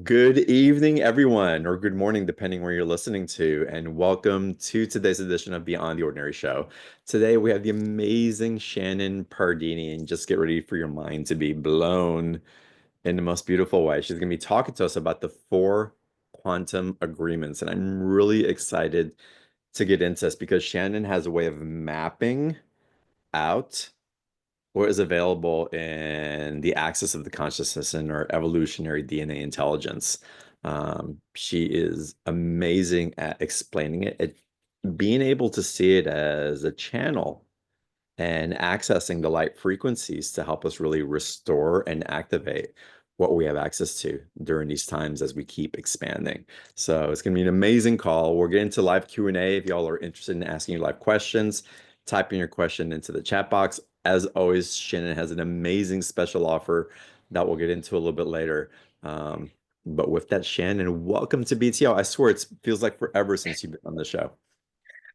Good evening, everyone, or good morning, depending where you're listening to, and welcome to today's edition of Beyond the Ordinary Show. Today, we have the amazing Shannon Pardini, and just get ready for your mind to be blown in the most beautiful way. She's going to be talking to us about the four quantum agreements, and I'm really excited to get into this because Shannon has a way of mapping out what is available in the axis of the consciousness in our evolutionary DNA intelligence. She is amazing at explaining it, at being able to see it as a channel and accessing the light frequencies to help us really restore and activate what we have access to during these times as we keep expanding. So it's going to be an amazing call. We're getting to live Q&A. If y'all are interested in asking your live questions, type in your question into the chat box. As always, Shannon has an amazing special offer that we'll get into a little bit later. But with that, Shannon, welcome to BTO. I swear it feels like forever since you've been on the show.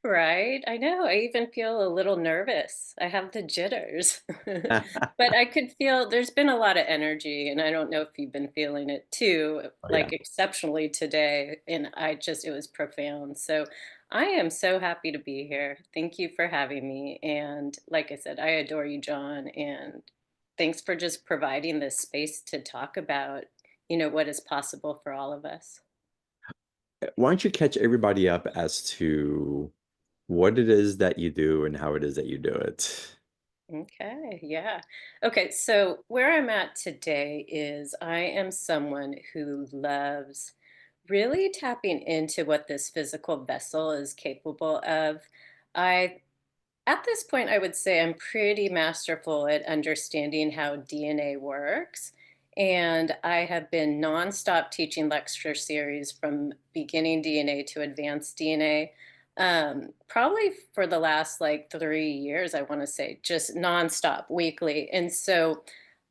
Right. I know. I even feel a little nervous. I have the jitters. But I could feel there's been a lot of energy, and I don't know if you've been feeling it too, Oh, yeah. like exceptionally today. And it was profound. So I am so happy to be here. Thank you for having me. And like I said, I adore you, John. And thanks for just providing this space to talk about, what is possible for all of us. Why don't you catch everybody up as to what it is that you do and how it is that you do it? Okay, yeah. Okay, so where I'm at today is I am someone who loves really tapping into what this physical vessel is capable of. I, at this point, I would say I'm pretty masterful at understanding how DNA works. And I have been nonstop teaching lecture series from beginning DNA to advanced DNA. Probably for the last like 3 years, I want to say, just nonstop, weekly. And so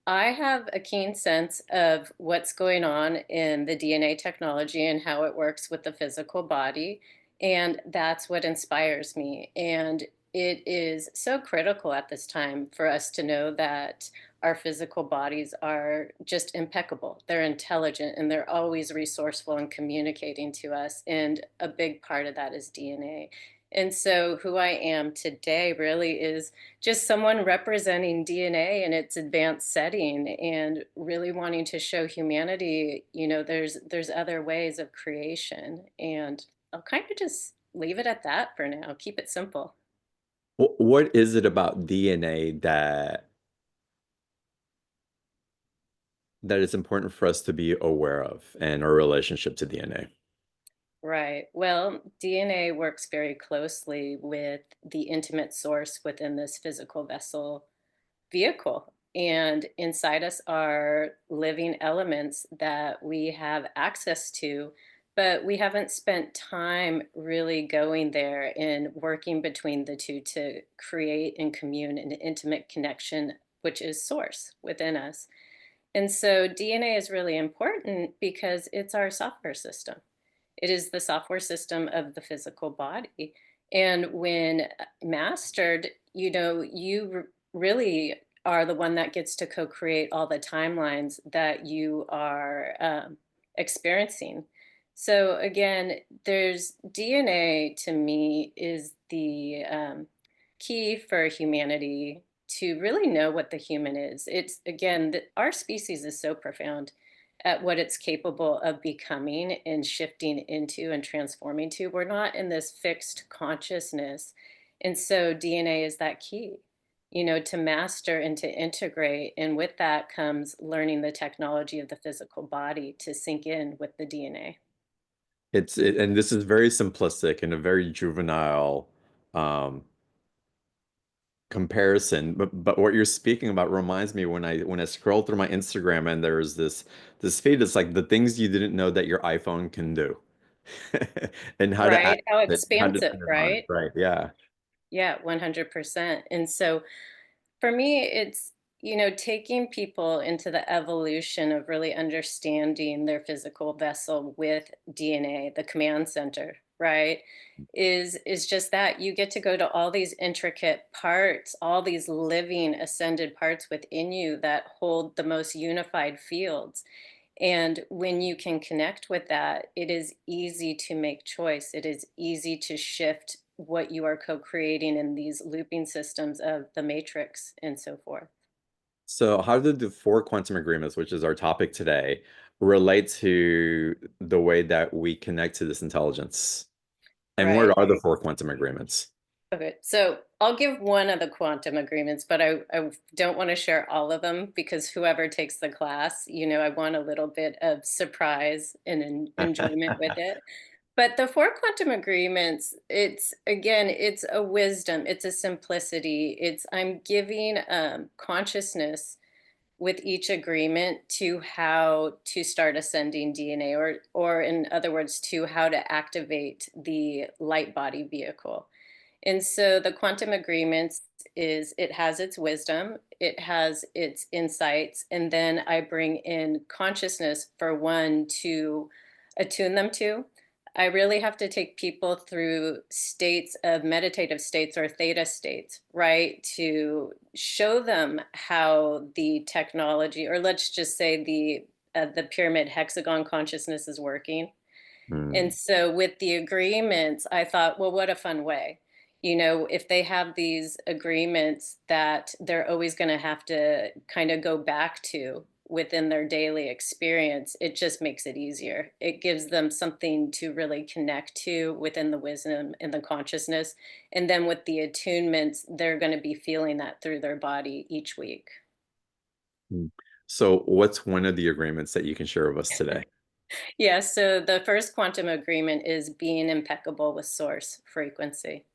I have a keen sense of what's going on in the DNA technology and how it works with the physical body. And that's what inspires me. And it is so critical at this time for us to know that our physical bodies are just impeccable. They're intelligent and they're always resourceful and communicating to us. And a big part of that is DNA. And so, who I am today really is just someone representing DNA in its advanced setting and really wanting to show humanity, there's other ways of creation. And I'll kind of just leave it at that for now. Keep it simple. What is it about DNA that is important for us to be aware of and our relationship to DNA? Right. Well, DNA works very closely with the intimate source within this physical vessel vehicle. And inside us are living elements that we have access to, but we haven't spent time really going there and working between the two to create and commune an intimate connection, which is source within us. And so DNA is really important because it's our software system. It is the software system of the physical body. And when mastered, really are the one that gets to co create all the timelines that you are experiencing. So, again, there's DNA to me is the key for humanity to really know what the human is. It's again, our species is so profound at what it's capable of becoming and shifting into and transforming to. We're not in this fixed consciousness. And so DNA is that key, to master and to integrate. And with that comes learning the technology of the physical body to sink in with the DNA. And this is very simplistic and a very juvenile um, comparison. But what you're speaking about reminds me when I scroll through my Instagram and there's this feed. It's like the things you didn't know that your iPhone can do, and how to Right? access How it, how to expansive, turn it on. right? Right? Yeah. Yeah, 100%. And so for me, it's, taking people into the evolution of really understanding their physical vessel with DNA, the command center, right? Is just that you get to go to all these intricate parts, all these living ascended parts within you that hold the most unified fields. And when you can connect with that, it is easy to make choice. It is easy to shift what you are co-creating in these looping systems of the matrix and so forth. So, how do the four quantum agreements, which is our topic today, relate to the way that we connect to this intelligence? And Right. what are the four quantum agreements? Okay, so I'll give one of the quantum agreements, but I don't want to share all of them because whoever takes the class, I want a little bit of surprise and enjoyment with it. But the four quantum agreements, it's again, it's a wisdom, it's a simplicity, it's I'm giving consciousness with each agreement to how to start ascending DNA, or in other words, to how to activate the light body vehicle. And so the quantum agreements is it has its wisdom, it has its insights, and then I bring in consciousness for one to attune them to. I really have to take people through states of meditative states or theta states, right? To show them how the technology, or let's just say the pyramid hexagon consciousness is working. And Hmm. so with the agreements, I thought, well, what a fun way. If they have these agreements that they're always going to have to kind of go back to within their daily experience, it just makes it easier. It gives them something to really connect to within the wisdom and the consciousness. And then with the attunements, they're going to be feeling that through their body each week. Hmm. So, what's one of the agreements that you can share with us today? Yeah, so the first quantum agreement is being impeccable with source frequency.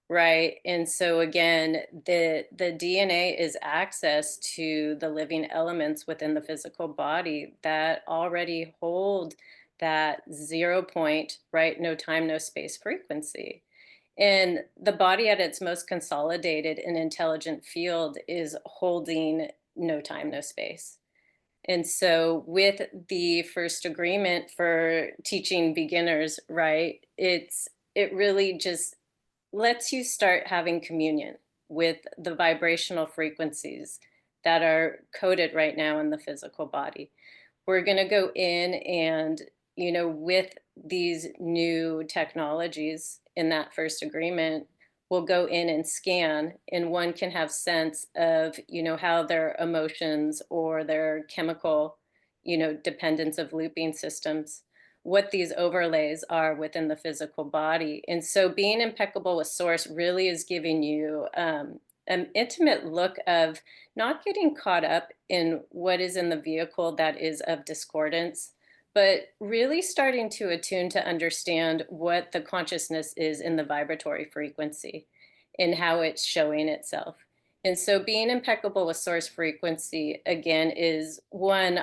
Right. And so again, the DNA is access to the living elements within the physical body that already hold that 0 point, right? No time, no space frequency. And the body at its most consolidated and intelligent field is holding no time, no space. And so with the first agreement for teaching beginners, right? It really just lets you start having communion with the vibrational frequencies that are coded right now in the physical body. We're going to go in and, with these new technologies in that first agreement, we'll go in and scan, and one can have sense of, how their emotions or their chemical, dependence of looping systems, what these overlays are within the physical body. And so being impeccable with source really is giving you an intimate look of not getting caught up in what is in the vehicle that is of discordance, but really starting to attune to understand what the consciousness is in the vibratory frequency and how it's showing itself. And so being impeccable with source frequency again is one,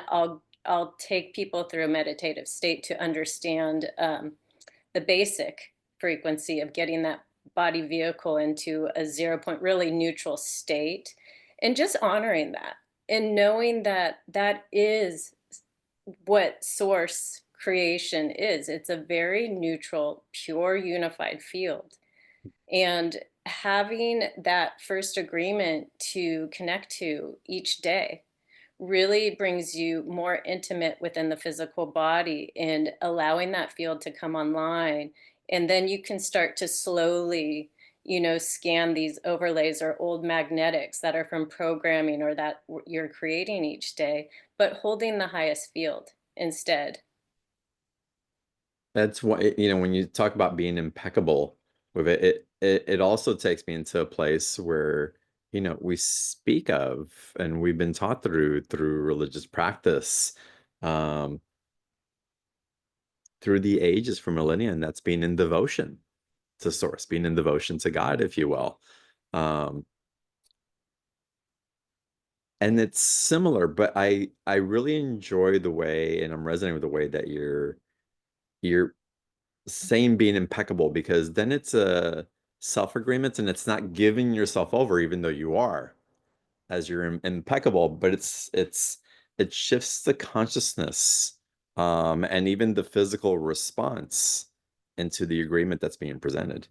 I'll take people through a meditative state to understand the basic frequency of getting that body vehicle into a 0 point, really neutral state, and just honoring that and knowing that that is what source creation is. It's a very neutral, pure, unified field. And having that first agreement to connect to each day really brings you more intimate within the physical body and allowing that field to come online. And then you can start to slowly, scan these overlays or old magnetics that are from programming or that you're creating each day, but holding the highest field instead. That's why, when you talk about being impeccable with it, it also takes me into a place where, we speak of and we've been taught through religious practice, um, through the ages for millennia, and that's being in devotion to source, being in devotion to God, if you will. Um, and it's similar, but I really enjoy the way, and I'm resonating with the way that you're saying being impeccable, because then it's a self-agreement and it's not giving yourself over, even though you are, as you're impeccable, but it shifts the consciousness, and even the physical response into the agreement that's being presented.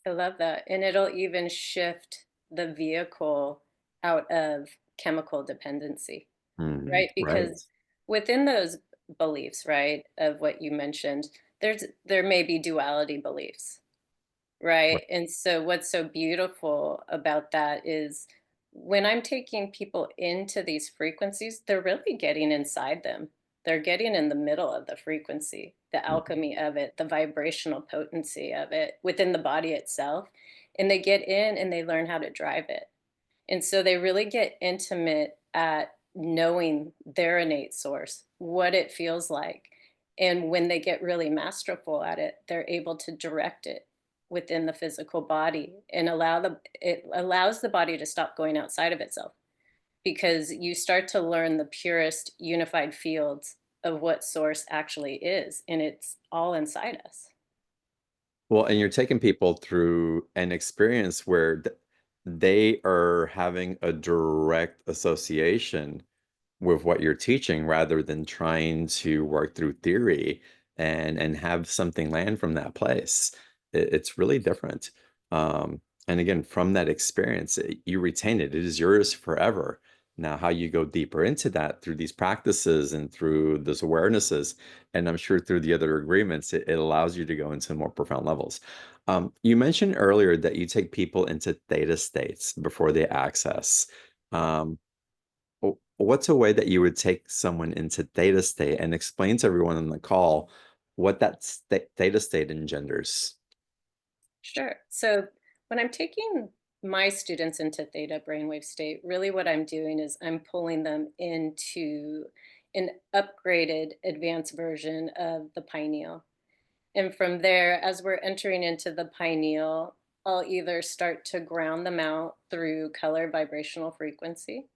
I love that. And it'll even shift the vehicle out of chemical dependency, Mhm. right? Right. Because within those beliefs, right, of what you mentioned, there may be duality beliefs. Right. Right, and so what's so beautiful about that is when I'm taking people into these frequencies, they're really getting inside them. They're getting in the middle of the frequency, the Mm. alchemy of it, the vibrational potency of it within the body itself, and they get in and they learn how to drive it. And so they really get intimate at knowing their innate source, what it feels like. And when they get really masterful at it, they're able to direct it within the physical body and it allows the body to stop going outside of itself because you start to learn the purest unified fields of what source actually is, and it's all inside us. Well, and you're taking people through an experience where they are having a direct association with what you're teaching rather than trying to work through theory and have something land from that place. It's really different. And again, from that experience, you retain it. It is yours forever. Now, how you go deeper into that through these practices and through those awarenesses, and I'm sure through the other agreements, it allows you to go into more profound levels. You mentioned earlier that you take people into theta states before they access. Um, what's a way that you would take someone into theta state and explain to everyone on the call what that theta state engenders? Sure. So when I'm taking my students into theta brainwave state, really what I'm doing is I'm pulling them into an upgraded advanced version of the pineal. And from there, as we're entering into the pineal, I'll either start to ground them out through color vibrational frequency,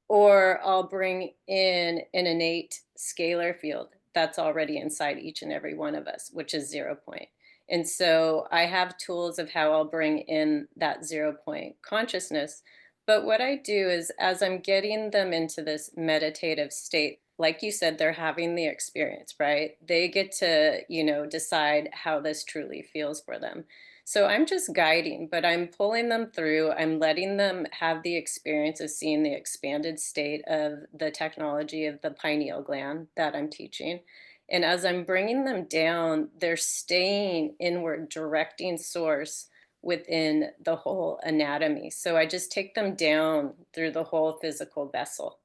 or I'll bring in an innate scalar field that's already inside each and every one of us, which is 0 point. And so I have tools of how I'll bring in that 0 point consciousness. But what I do is, as I'm getting them into this meditative state, like you said, they're having the experience, right? They get to, decide how this truly feels for them. So I'm just guiding, but I'm pulling them through. I'm letting them have the experience of seeing the expanded state of the technology of the pineal gland that I'm teaching. And as I'm bringing them down, they're staying inward, directing source within the whole anatomy. So I just take them down through the whole physical vessel.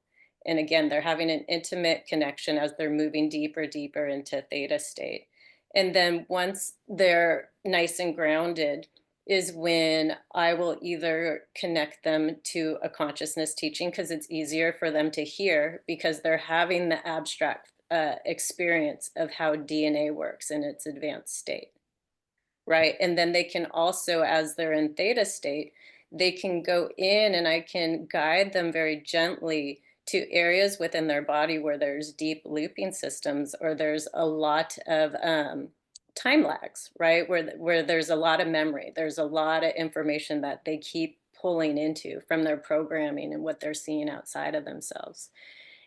And again, they're having an intimate connection as they're moving deeper, deeper into theta state. And then once they're nice and grounded, is when I will either connect them to a consciousness teaching because it's easier for them to hear because they're having the abstract experience of how DNA works in its advanced state. Right, and then they can also, as they're in theta state, they can go in and I can guide them very gently to areas within their body where there's deep looping systems or there's a lot of time lags, right? Where there's a lot of memory, there's a lot of information that they keep pulling into from their programming and what they're seeing outside of themselves.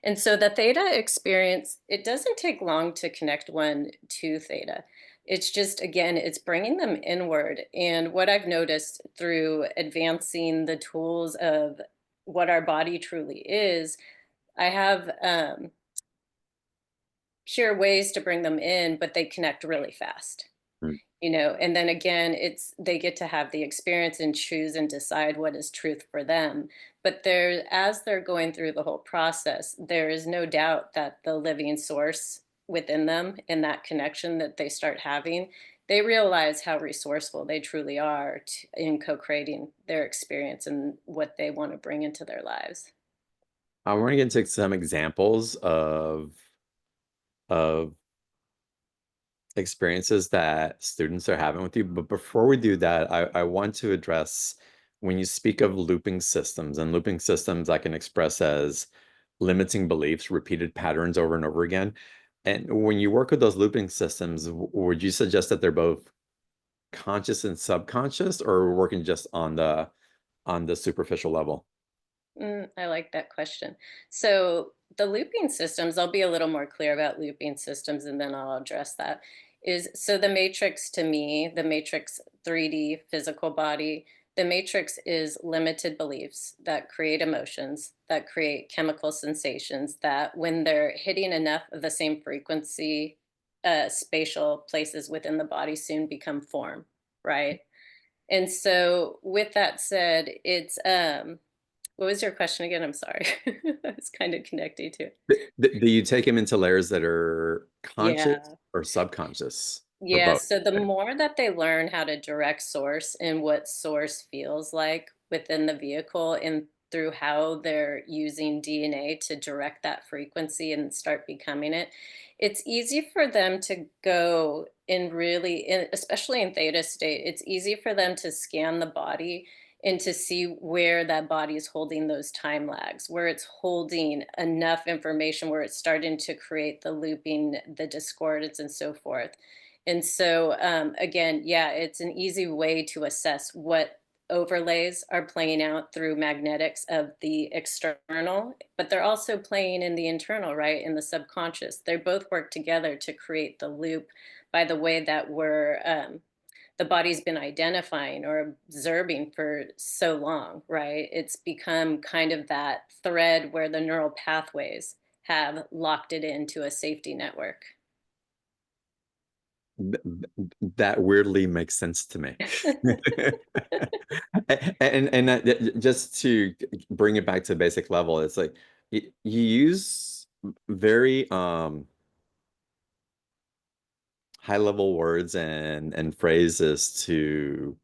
And so the theta experience, it doesn't take long to connect one to theta. It's just, again, it's bringing them inward. And what I've noticed through advancing the tools of what our body truly is, I have sure ways to bring them in, but they connect really fast. Mm. And then again, it's they get to have the experience and choose and decide what is truth for them. But there, as they're going through the whole process, there is no doubt that the living source within them and that connection that they start having, they realize how resourceful they truly are in co-creating their experience and what they want to bring into their lives. I want to get into some examples of experiences that students are having with you. But before we do that, I want to address when you speak of looping systems, and looping systems I can express as limiting beliefs, repeated patterns over and over again. And when you work with those looping systems, would you suggest that they're both conscious and subconscious, or we're working just on the superficial level? I like that question. So the looping systems, I'll be a little more clear about looping systems and then I'll address that. Is so the matrix to me, the matrix 3D physical body, The matrix is limited beliefs that create emotions, that create chemical sensations, that when they're hitting enough of the same frequency, spatial places within the body soon become form, right? And so with that said, it's what was your question again? I'm sorry. I was kind of connecting to it. Do you take them into layers that are conscious Yeah. or subconscious or Yeah, both? so the more that they learn how to direct source and what source feels like within the vehicle and through how they're using DNA to direct that frequency and start becoming it, it's easy for them to go and really, especially in theta state, it's easy for them to scan the body and to see where that body is holding those time lags, where it's holding enough information, where it's starting to create the looping, the discordance, and so forth. And so, again, yeah, it's an easy way to assess what overlays are playing out through magnetics of the external, but they're also playing in the internal, right? In the subconscious. They both work together to create the loop by the way that the body's been identifying or observing for so long, right? It's become kind of that thread where the neural pathways have locked it into a safety network. That weirdly makes sense to me. And just to bring it back to basic level, it's like you use very high level words and phrases to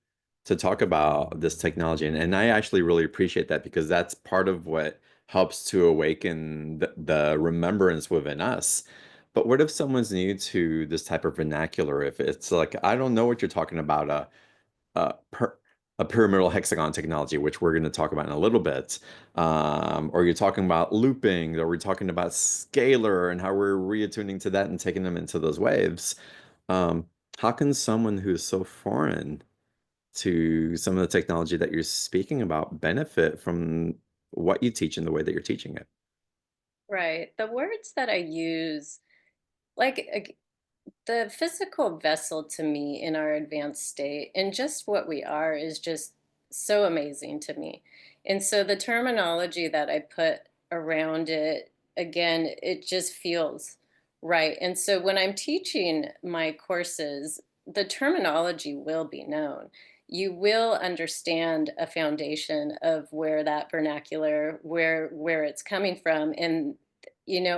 talk about this technology. And I actually really appreciate that because that's part of what helps to awaken the remembrance within us. But what if someone's new to this type of vernacular? If it's like, I don't know what you're talking about, uh, per, a pyramidal hexagon technology, which we're going to talk about in a little bit, or you're talking about looping, or we're talking about scalar and how we're reattuning to that and taking them into those waves. Um, how can someone who's so foreign to some of the technology that you're speaking about benefit from what you teach and the way that you're teaching it? Right. The words that I use, like the physical vessel to me in our advanced state and just what we are is just so amazing to me. And so the terminology that I put around it, again, it just feels right. And so when I'm teaching my courses, the terminology will be known. You will understand a foundation of where that vernacular, where it's coming from. And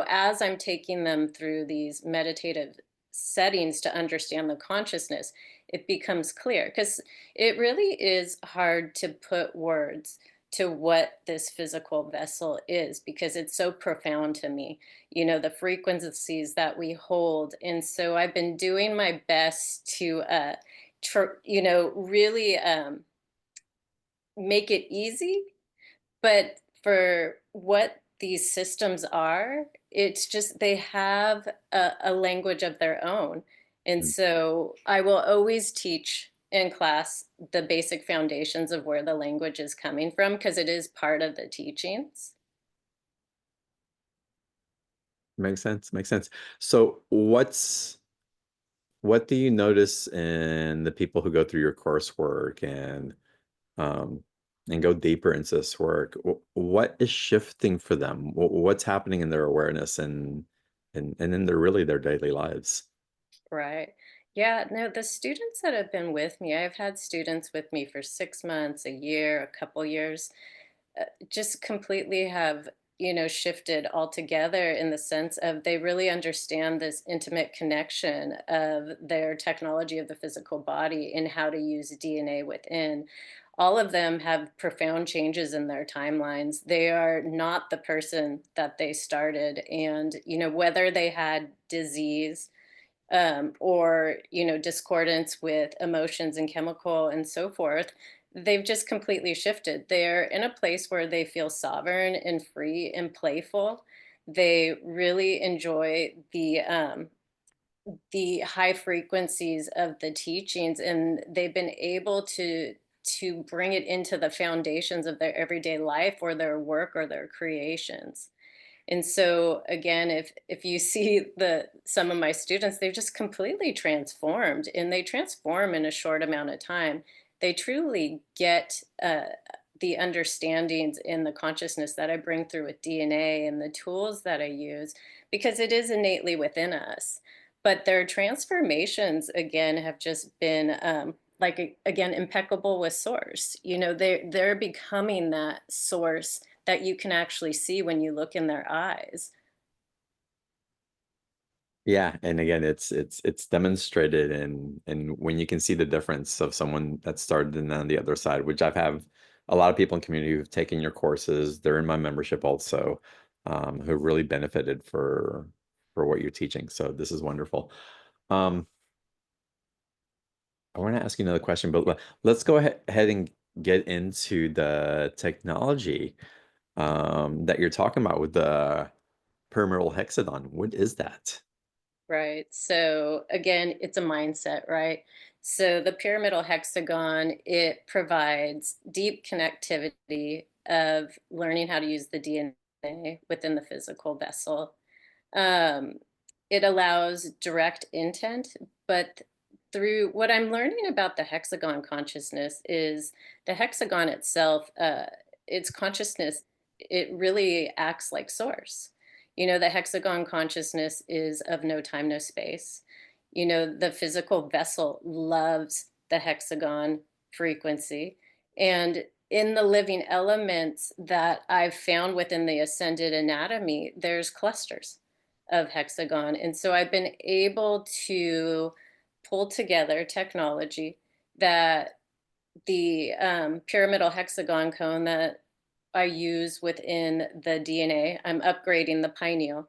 as I'm taking them through these meditative settings to understand the consciousness, it becomes clear because it really is hard to put words to what this physical vessel is because it's so profound to me, the frequencies that we hold. And so I've been doing my best to, really make it easy, but for what these systems are, it's just they have a language of their own. And Mm. so I will always teach in class the basic foundations of where the language is coming from because it is part of the teachings. Makes sense. Makes sense. So what do you notice in the people who go through your coursework um, and go deeper into this work? What is shifting for them? What's happening in their awareness and in their daily lives? Right. Yeah, no, the students that have been with me, I've had students with me for 6 months, a year, a couple years, just completely have shifted altogether in the sense of they really understand this intimate connection of their technology of the physical body and how to use DNA within. All of them have profound changes in their timelines. They are not the person that they started, and whether they had disease, or discordance with emotions and chemical and so forth, they've just completely shifted. They're in a place where they feel sovereign and free and playful. They really enjoy the high frequencies of the teachings, and they've been able to bring it into the foundations of their everyday life or their work or their creations. And so again, if you see the some of my students, they've just completely transformed and they transform in a short amount of time. they truly get the understandings in the consciousness that I bring through with DNA and the tools that I use, because it is innately within us. But their transformations, again, have just been again, impeccable with source. They're becoming that source that you can actually see when you look in their eyes. Yeah, and again, it's demonstrated and when you can see the difference of someone that started and on the other side, which I've have a lot of people in community who've taken your courses, they're in my membership also, who really benefited for what you're teaching. So this is wonderful. Um, I want to ask you another question, but let's go ahead and get into the technology that you're talking about with the Pyramidal Hexagon. What is that? Right. So again, it's a mindset, right? So the pyramidal hexagon, it provides deep connectivity of learning how to use the DNA within the physical vessel. Um, it allows direct intent, but through what I'm learning about the hexagon consciousness is the hexagon itself, its consciousness, it really acts like source. The hexagon consciousness is of no time, no space. The physical vessel loves the hexagon frequency. And in the living elements that I've found within the ascended anatomy, there's clusters of hexagon. And so I've been able to pull together technology that the pyramidal hexagon cone that I use within the DNA, I'm upgrading the pineal.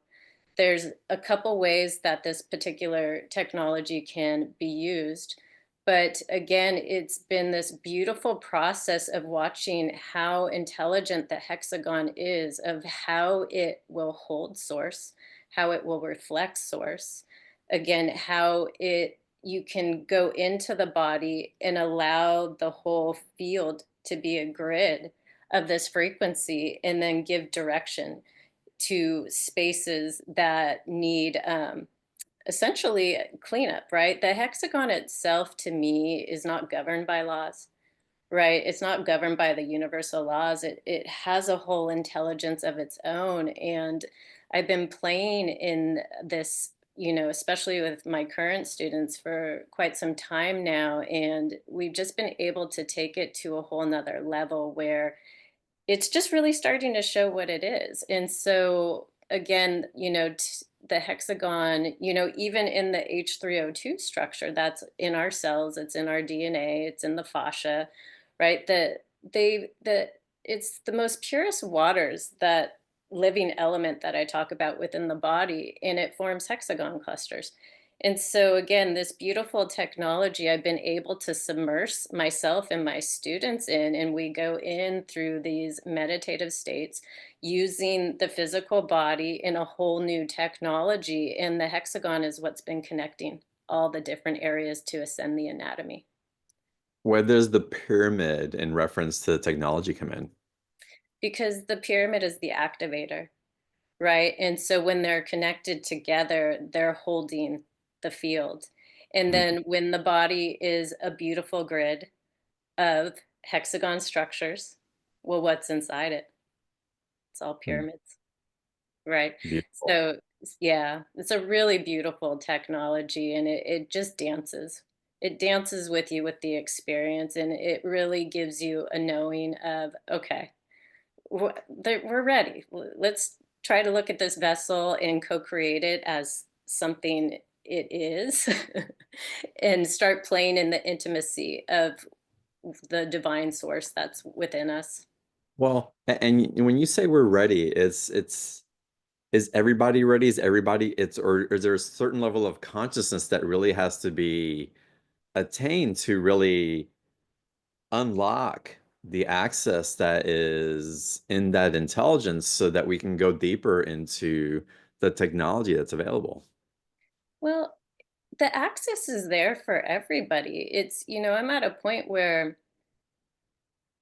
There's a couple ways that this particular technology can be used. But again, it's been this beautiful process of watching how intelligent the hexagon is, of how it will hold source, how it will reflect source. Again, how you can go into the body and allow the whole field to be a grid of this frequency and then give direction to spaces that need essentially cleanup, right? The hexagon itself, to me, is not governed by laws, right? It's not governed by the universal laws. It has a whole intelligence of its own. And I've been playing in this, especially with my current students for quite some time now. And we've just been able to take it to a whole nother level where it's just really starting to show what it is. And so again, the hexagon, even in the H3O2 structure that's in our cells, it's in our DNA, it's in the fascia, right? The it's the most purest waters, that living element that I talk about within the body, and it forms hexagon clusters. And so again, this beautiful technology I've been able to submerge myself and my students in, and we go in through these meditative states using the physical body in a whole new technology. And the hexagon is what's been connecting all the different areas to ascend the anatomy. Where does the pyramid in reference to the technology come in? Because the pyramid is the activator, right? And so when they're connected together, they're holding the field. And Mhm. then when the body is a beautiful grid of hexagon structures, well, what's inside it? It's all Mm, pyramids, right? beautiful. So, yeah, it's a really beautiful technology, and it just dances. It dances with you with the experience, and it really gives you a knowing of, okay, we're ready. Let's try to look at this vessel and co-create it as something it is, and start playing in the intimacy of the divine source that's within us. Well, and when you say we're ready, it's is everybody ready? Is everybody or is there a certain level of consciousness that really has to be attained to really unlock the access that is in that intelligence so that we can go deeper into the technology that's available? Well, the access is there for everybody. I'm at a point where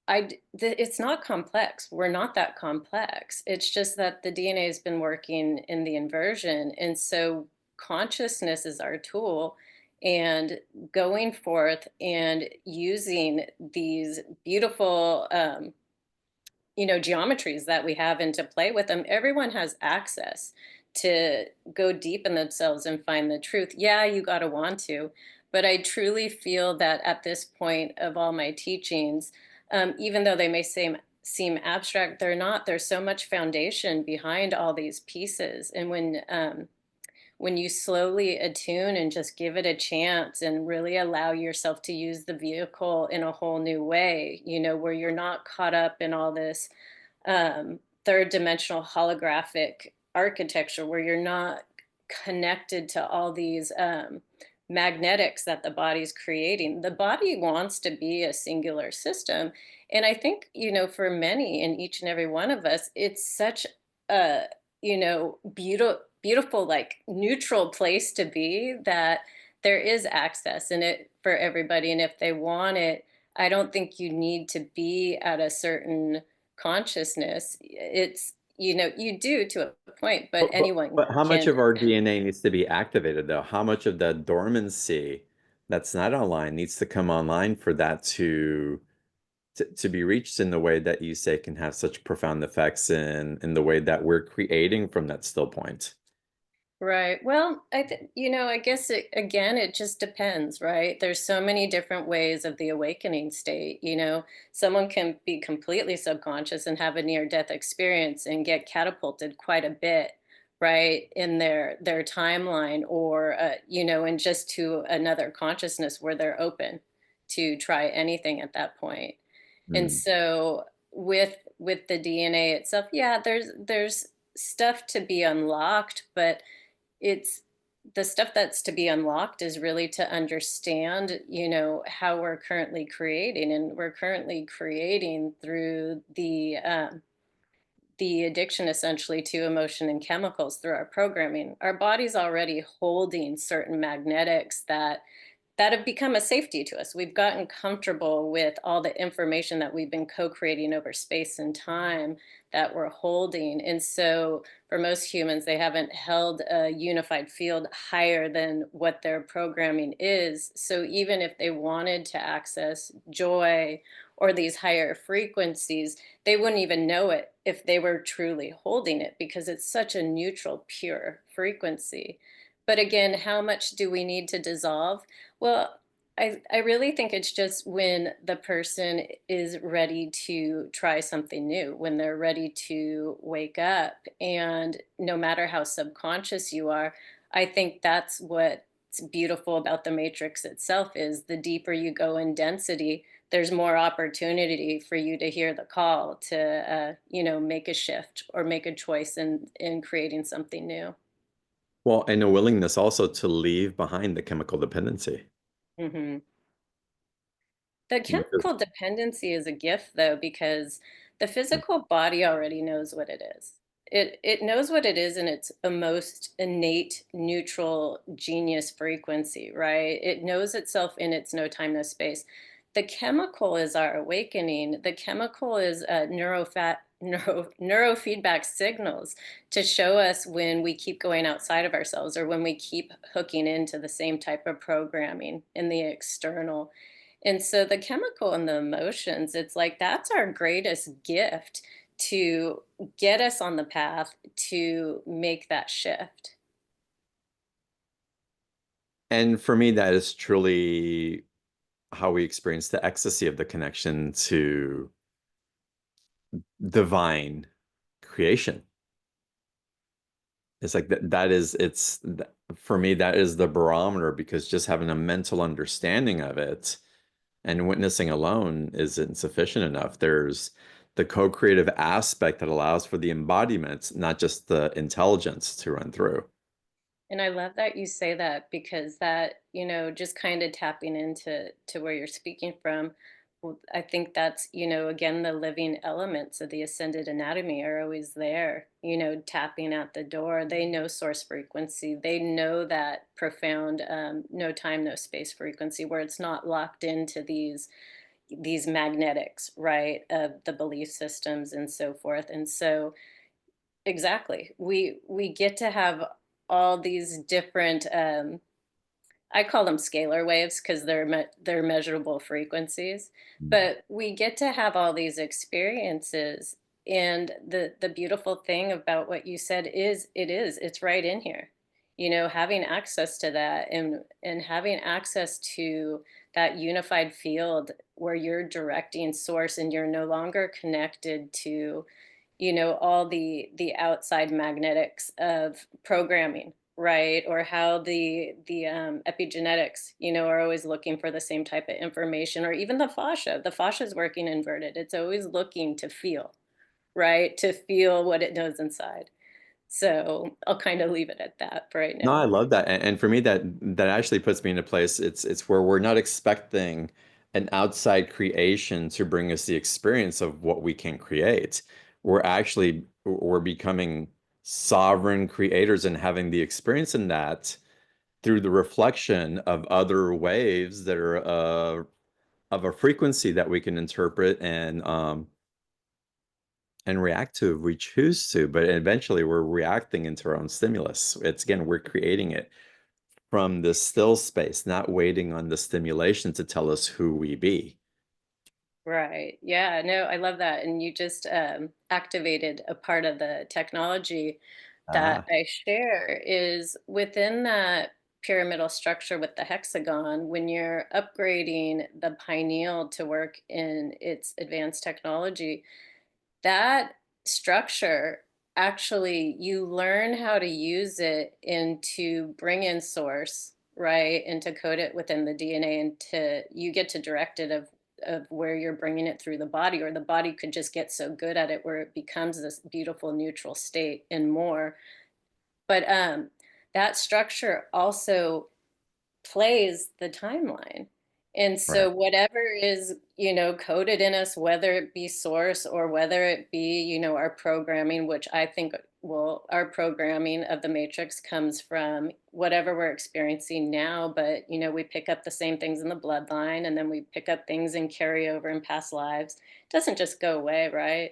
it's not complex. We're not that complex. It's just that the DNA has been working in the inversion. And so consciousness is our tool. and going forth and using these beautiful geometries that we have and to play with them. Everyone has access to go deep in themselves and find the truth. Yeah, you got to want to. But I truly feel that at this point of all my teachings, even though they may seem abstract, they're not. There's so much foundation behind all these pieces. And when you slowly attune and just give it a chance and really allow yourself to use the vehicle in a whole new way, where you're not caught up in all this third dimensional holographic architecture, where you're not connected to all these magnetics that the body's creating. The body wants to be a singular system. And I think, for many and each and every one of us, it's such a, beautiful, like neutral place to be, that there is access in it for everybody. And if they want it, I don't think you need to be at a certain consciousness. It's, you do to a point, but But, but, anyone but how much can. of our DNA needs to be activated, though? How much of the dormancy that's not online needs to come online for that to be reached in the way that you say can have such profound effects in the way that we're creating from that still point? Right. Well, I guess it just depends, right? There's so many different ways of the awakening state. Someone can be completely subconscious and have a near death experience and get catapulted quite a bit, right, in their timeline, or and just to another consciousness where they're open to try anything at that point. And Mm. so with the DNA itself, yeah, there's stuff to be unlocked, but it's the stuff that's to be unlocked is really to understand, how we're currently creating, and we're currently creating through the addiction essentially to emotion and chemicals through our programming. Our body's already holding certain magnetics that have become a safety to us. We've gotten comfortable with all the information that we've been co-creating over space and time that we're holding. And so for most humans, they haven't held a unified field higher than what their programming is. So even if they wanted to access joy or these higher frequencies, they wouldn't even know it if they were truly holding it, because it's such a neutral, pure frequency. But again, how much do we need to dissolve? Well, I really think it's just when the person is ready to try something new, when they're ready to wake up. And no matter how subconscious you are, I think that's what's beautiful about the matrix itself, is the deeper you go in density, there's more opportunity for you to hear the call to, make a shift or make a choice in creating something new. Well, and a willingness also to leave behind the chemical dependency. Hmm. The Because chemical dependency is a gift, though, because the physical body already knows what it is. It knows what it is in its a most innate, neutral, genius frequency, right? It knows itself in its no time, no space. The chemical is our awakening. The chemical is neurofeedback signals to show us when we keep going outside of ourselves, or when we keep hooking into the same type of programming in the external. And so the chemical and the emotions, it's like that's our greatest gift to get us on the path to make that shift. and for me, that is truly how we experience the ecstasy of the connection to divine creation. It's like that is for me, that is the barometer, because just having a mental understanding of it and witnessing alone isn't sufficient enough. There's the co-creative aspect that allows for the embodiment, not just the intelligence to run through. And I love that you say that, because that, just kind of tapping into where you're speaking from. I think that's, again, the living elements of the ascended anatomy are always there, tapping at the door. They know source frequency. They know that profound, no time, no space frequency, where it's not locked into these magnetics, right, of the belief systems and so forth. And so exactly, we get to have all these different I call them scalar waves because they're measurable frequencies. Mm. But we get to have all these experiences, and the beautiful thing about what you said is it's right in here. Having access to that and having access to that unified field where you're directing source and you're no longer connected to all the outside magnetics of programming, right? Or how the epigenetics are always looking for the same type of information, or even the fascia is working inverted. It's always looking to feel, right? To feel what it knows inside. So I'll kind of leave it at that for right No, I now. love that. And for me, that actually puts me in a place. It's where we're not expecting an outside creation to bring us the experience of what we can create. We're becoming sovereign creators and having the experience in that through the reflection of other waves that are of a frequency that we can interpret and react to if we choose to. But eventually, we're reacting into our own stimulus. It's again, we're creating it from the still space, not waiting on the stimulation to tell us who we be. Right. Yeah. No, I love that. And you just activated a part of the technology that Ah, I share is within that pyramidal structure with the hexagon, when you're upgrading the pineal to work in its advanced technology, that structure actually you learn how to use it and to bring in source, right, and to code it within the DNA, and to you get to direct it of where you're bringing it through the body, or the body could just get so good at it where it becomes this beautiful neutral state and more. But that structure also plays the timeline. And right. so whatever is, coded in us, whether it be source or whether it be, our programming, which I think, well, our programming of the matrix comes from whatever we're experiencing now, but we pick up the same things in the bloodline, and then we pick up things and carry over in past lives. It doesn't just go away, right?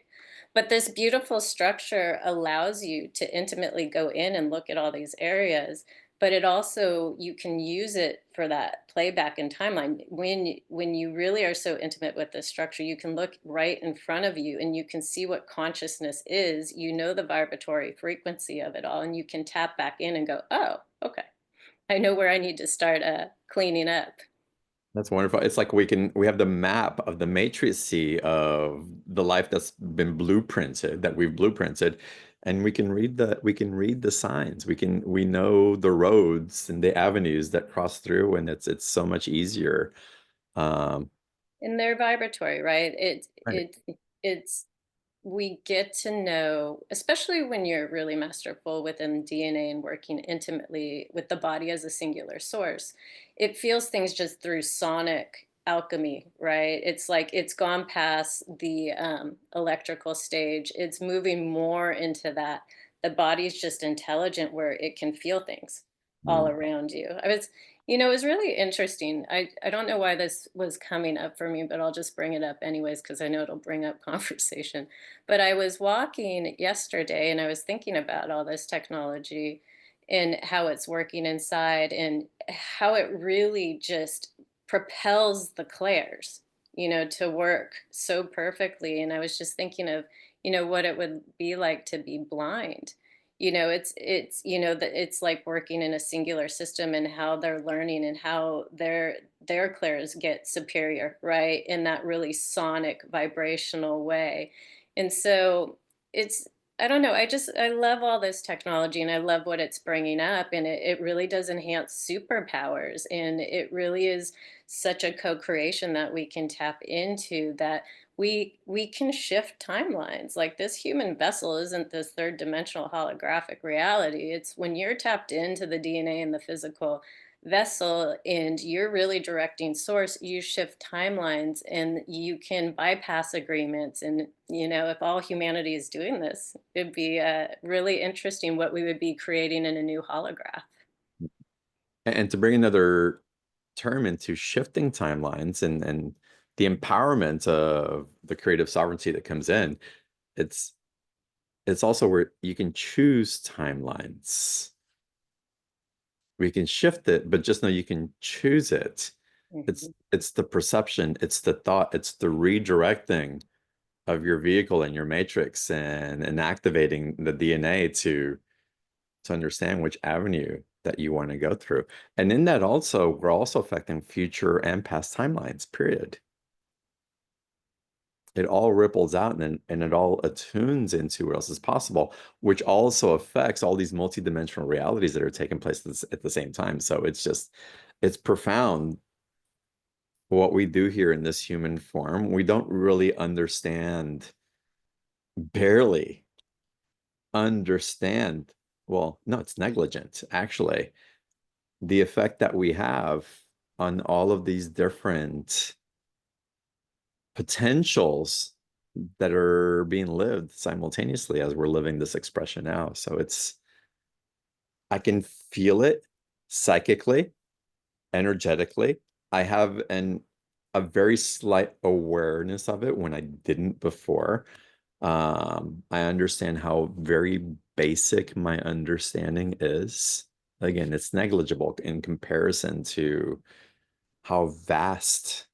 But this beautiful structure allows you to intimately go in and look at all these areas, but it also you can use it for that playback and timeline. When you really are so intimate with this structure, you can look right in front of you and you can see what consciousness is. The vibratory frequency of it all, and you can tap back in and go, oh, okay, I know where I need to start cleaning up. That's wonderful. It's like we have the map of the matrices of the life that's been blueprinted, that we've blueprinted, and we can read the signs. We know the roads and the avenues that cross through, and it's so much easier. Um, And they're vibratory, right? right. It's we get to know, especially when you're really masterful within DNA and working intimately with the body as a singular source, it feels things just through sonic alchemy, right? It's like it's gone past the electrical stage. It's moving more into that. The body's just intelligent where it can feel things all Mm. around you. It was really interesting. I don't know why this was coming up for me, but I'll just bring it up anyways because I know it'll bring up conversation. But I was walking yesterday and I was thinking about all this technology and how it's working inside and how it really just propels the clairs, to work so perfectly. And I was just thinking of, what it would be like to be blind. That it's like working in a singular system, and how they're learning and how their clairs get superior, right? In that really sonic vibrational way. And so it's I don't know, I love all this technology and I love what it's bringing up, and it really does enhance superpowers, and it really is such a co-creation that we can tap into, that we can shift timelines. Like, this human vessel isn't this third dimensional holographic reality. It's when you're tapped into the DNA and the physical vessel and you're really directing source, you shift timelines and you can bypass agreements. And if all humanity is doing this, it'd be really interesting what we would be creating in a new holograph. And to bring another term into shifting timelines and the empowerment of the creative sovereignty that comes in, it's it's also where you can choose timelines. We can shift it, but just know you can choose it. Mhm. It's the perception, it's the thought, it's the redirecting of your vehicle and your matrix and activating the DNA to understand which avenue that you want to go through. And in that also, we're also affecting future and past timelines, period. It all ripples out and it all attunes into what else is possible, which also affects all these multidimensional realities that are taking place at the same time. So it's profound what we do here in this human form. We don't really understand, barely understand. Well, no, it's negligent, actually, the effect that we have on all of these different potentials that are being lived simultaneously as we're living this expression now. So I can feel it psychically, energetically. I have a very slight awareness of it when I didn't before. I understand how very basic my understanding is. Again, it's negligible in comparison to how vast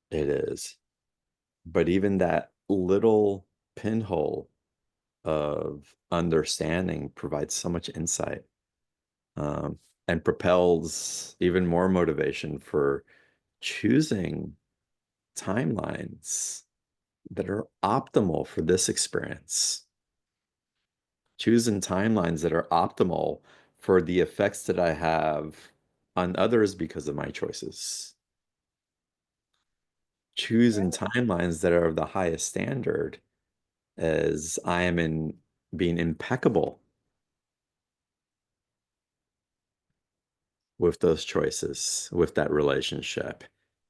it is. But even that little pinhole of understanding provides so much insight, um, and propels even more motivation for choosing timelines that are optimal for this experience, choosing timelines that are optimal for the effects that I have on others because of my choices, choosing Right. timelines that are of the highest standard as I am in being impeccable with those choices, with that relationship.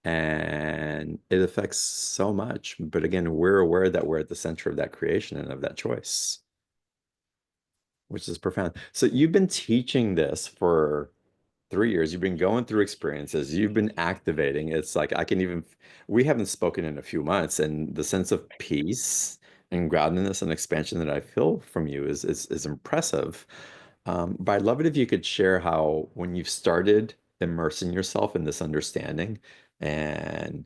And it affects so much. But again, we're aware that we're at the center of that creation and of that choice, which is profound. So you've been teaching this for 3 years. You've been going through experiences. You've been activating. It's like I can even, we haven't spoken in a few months, and the sense of peace and groundedness and expansion that I feel from you is impressive. But I'd love it if you could share how when you've started immersing yourself in this understanding and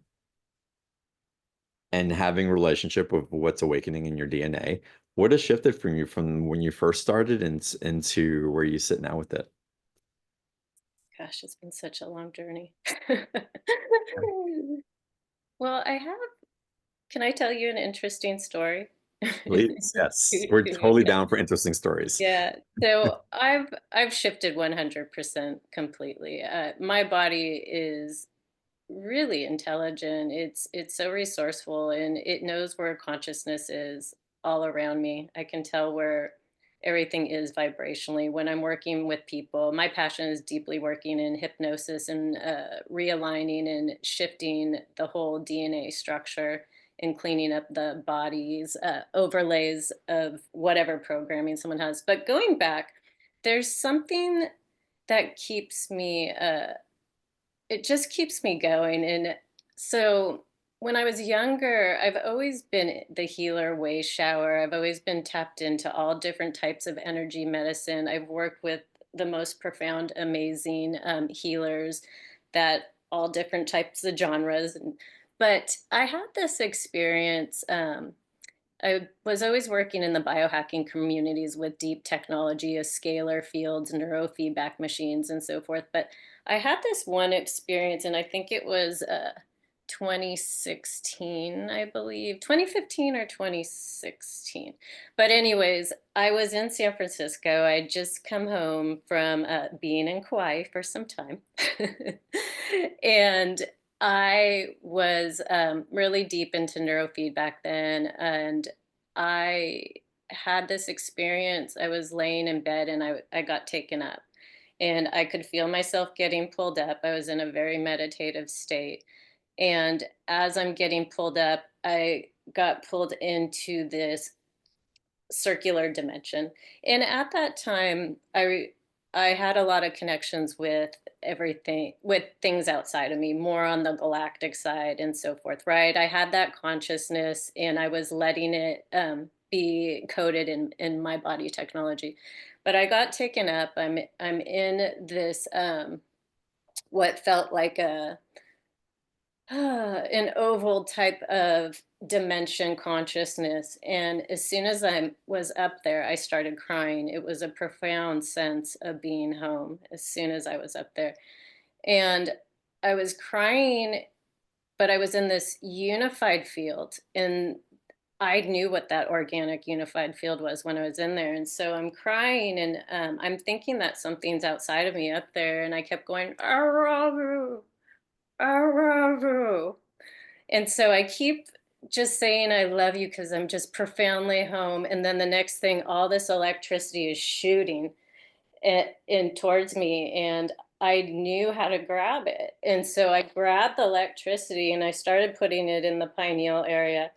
and having a relationship with what's awakening in your DNA, what has shifted from you from when you first started and into where you sit now with it? Gosh, it's been such a long journey. Well, I have can I tell you an interesting story? Please, yes. Do We're do totally you down for interesting stories. Yeah. So I've shifted 100% completely. My body is really intelligent. It's so resourceful and it knows where consciousness is all around me. I can tell where everything is vibrationally when I'm working with people. My passion is deeply working in hypnosis and realigning and shifting the whole DNA structure and cleaning up the body's overlays of whatever programming someone has. But going back, there's something that keeps me it just keeps me going. And so when I was younger, I've always been the healer way shower. I've always been tapped into all different types of energy medicine. I've worked with the most profound, amazing healers that all different types of genres. But I had this experience. I was always working in the biohacking communities with deep technology, a scalar fields, neurofeedback machines, and so forth. But I had this one experience, and I think it was 2016, I believe, 2015 or 2016. But, anyways, I was in San Francisco. I just come home from being in Kauai for some time. And I was really deep into neurofeedback then, and I had this experience. I was laying in bed and I got taken up, and I could feel myself getting pulled up. I was in a very meditative state. And as I'm getting pulled up, I got pulled into this circular dimension. And at that time, I had a lot of connections with everything, with things outside of me, more on the galactic side and so forth, right? I had that consciousness and I was letting it. be coded in my body technology. But I got taken up. I'm in this what felt like a an oval type of dimension consciousness. And as soon as I was up there, I started crying. It was a profound sense of being home as soon as I was up there. And I was crying, but I was in this unified field. And I knew what that organic unified field was when I was in there. And so I'm crying and I'm thinking that something's outside of me up there. And I kept going, "Aravu, Aravu." And so I keep just saying I love you because I'm just profoundly home. And then the next thing, all this electricity is shooting in towards me, and I knew how to grab it. And so I grabbed the electricity and I started putting it in the pineal area.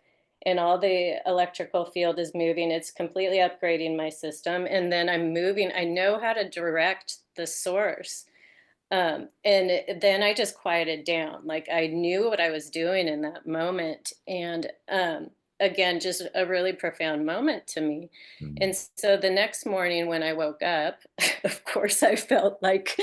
And all the electrical field is moving. It's completely upgrading my system. And then I'm moving. I know how to direct the source. Then I just quieted down. Like I knew what I was doing in that moment. And again, just a really profound moment to me. Mm. And so the next morning when I woke up, of course, I felt like,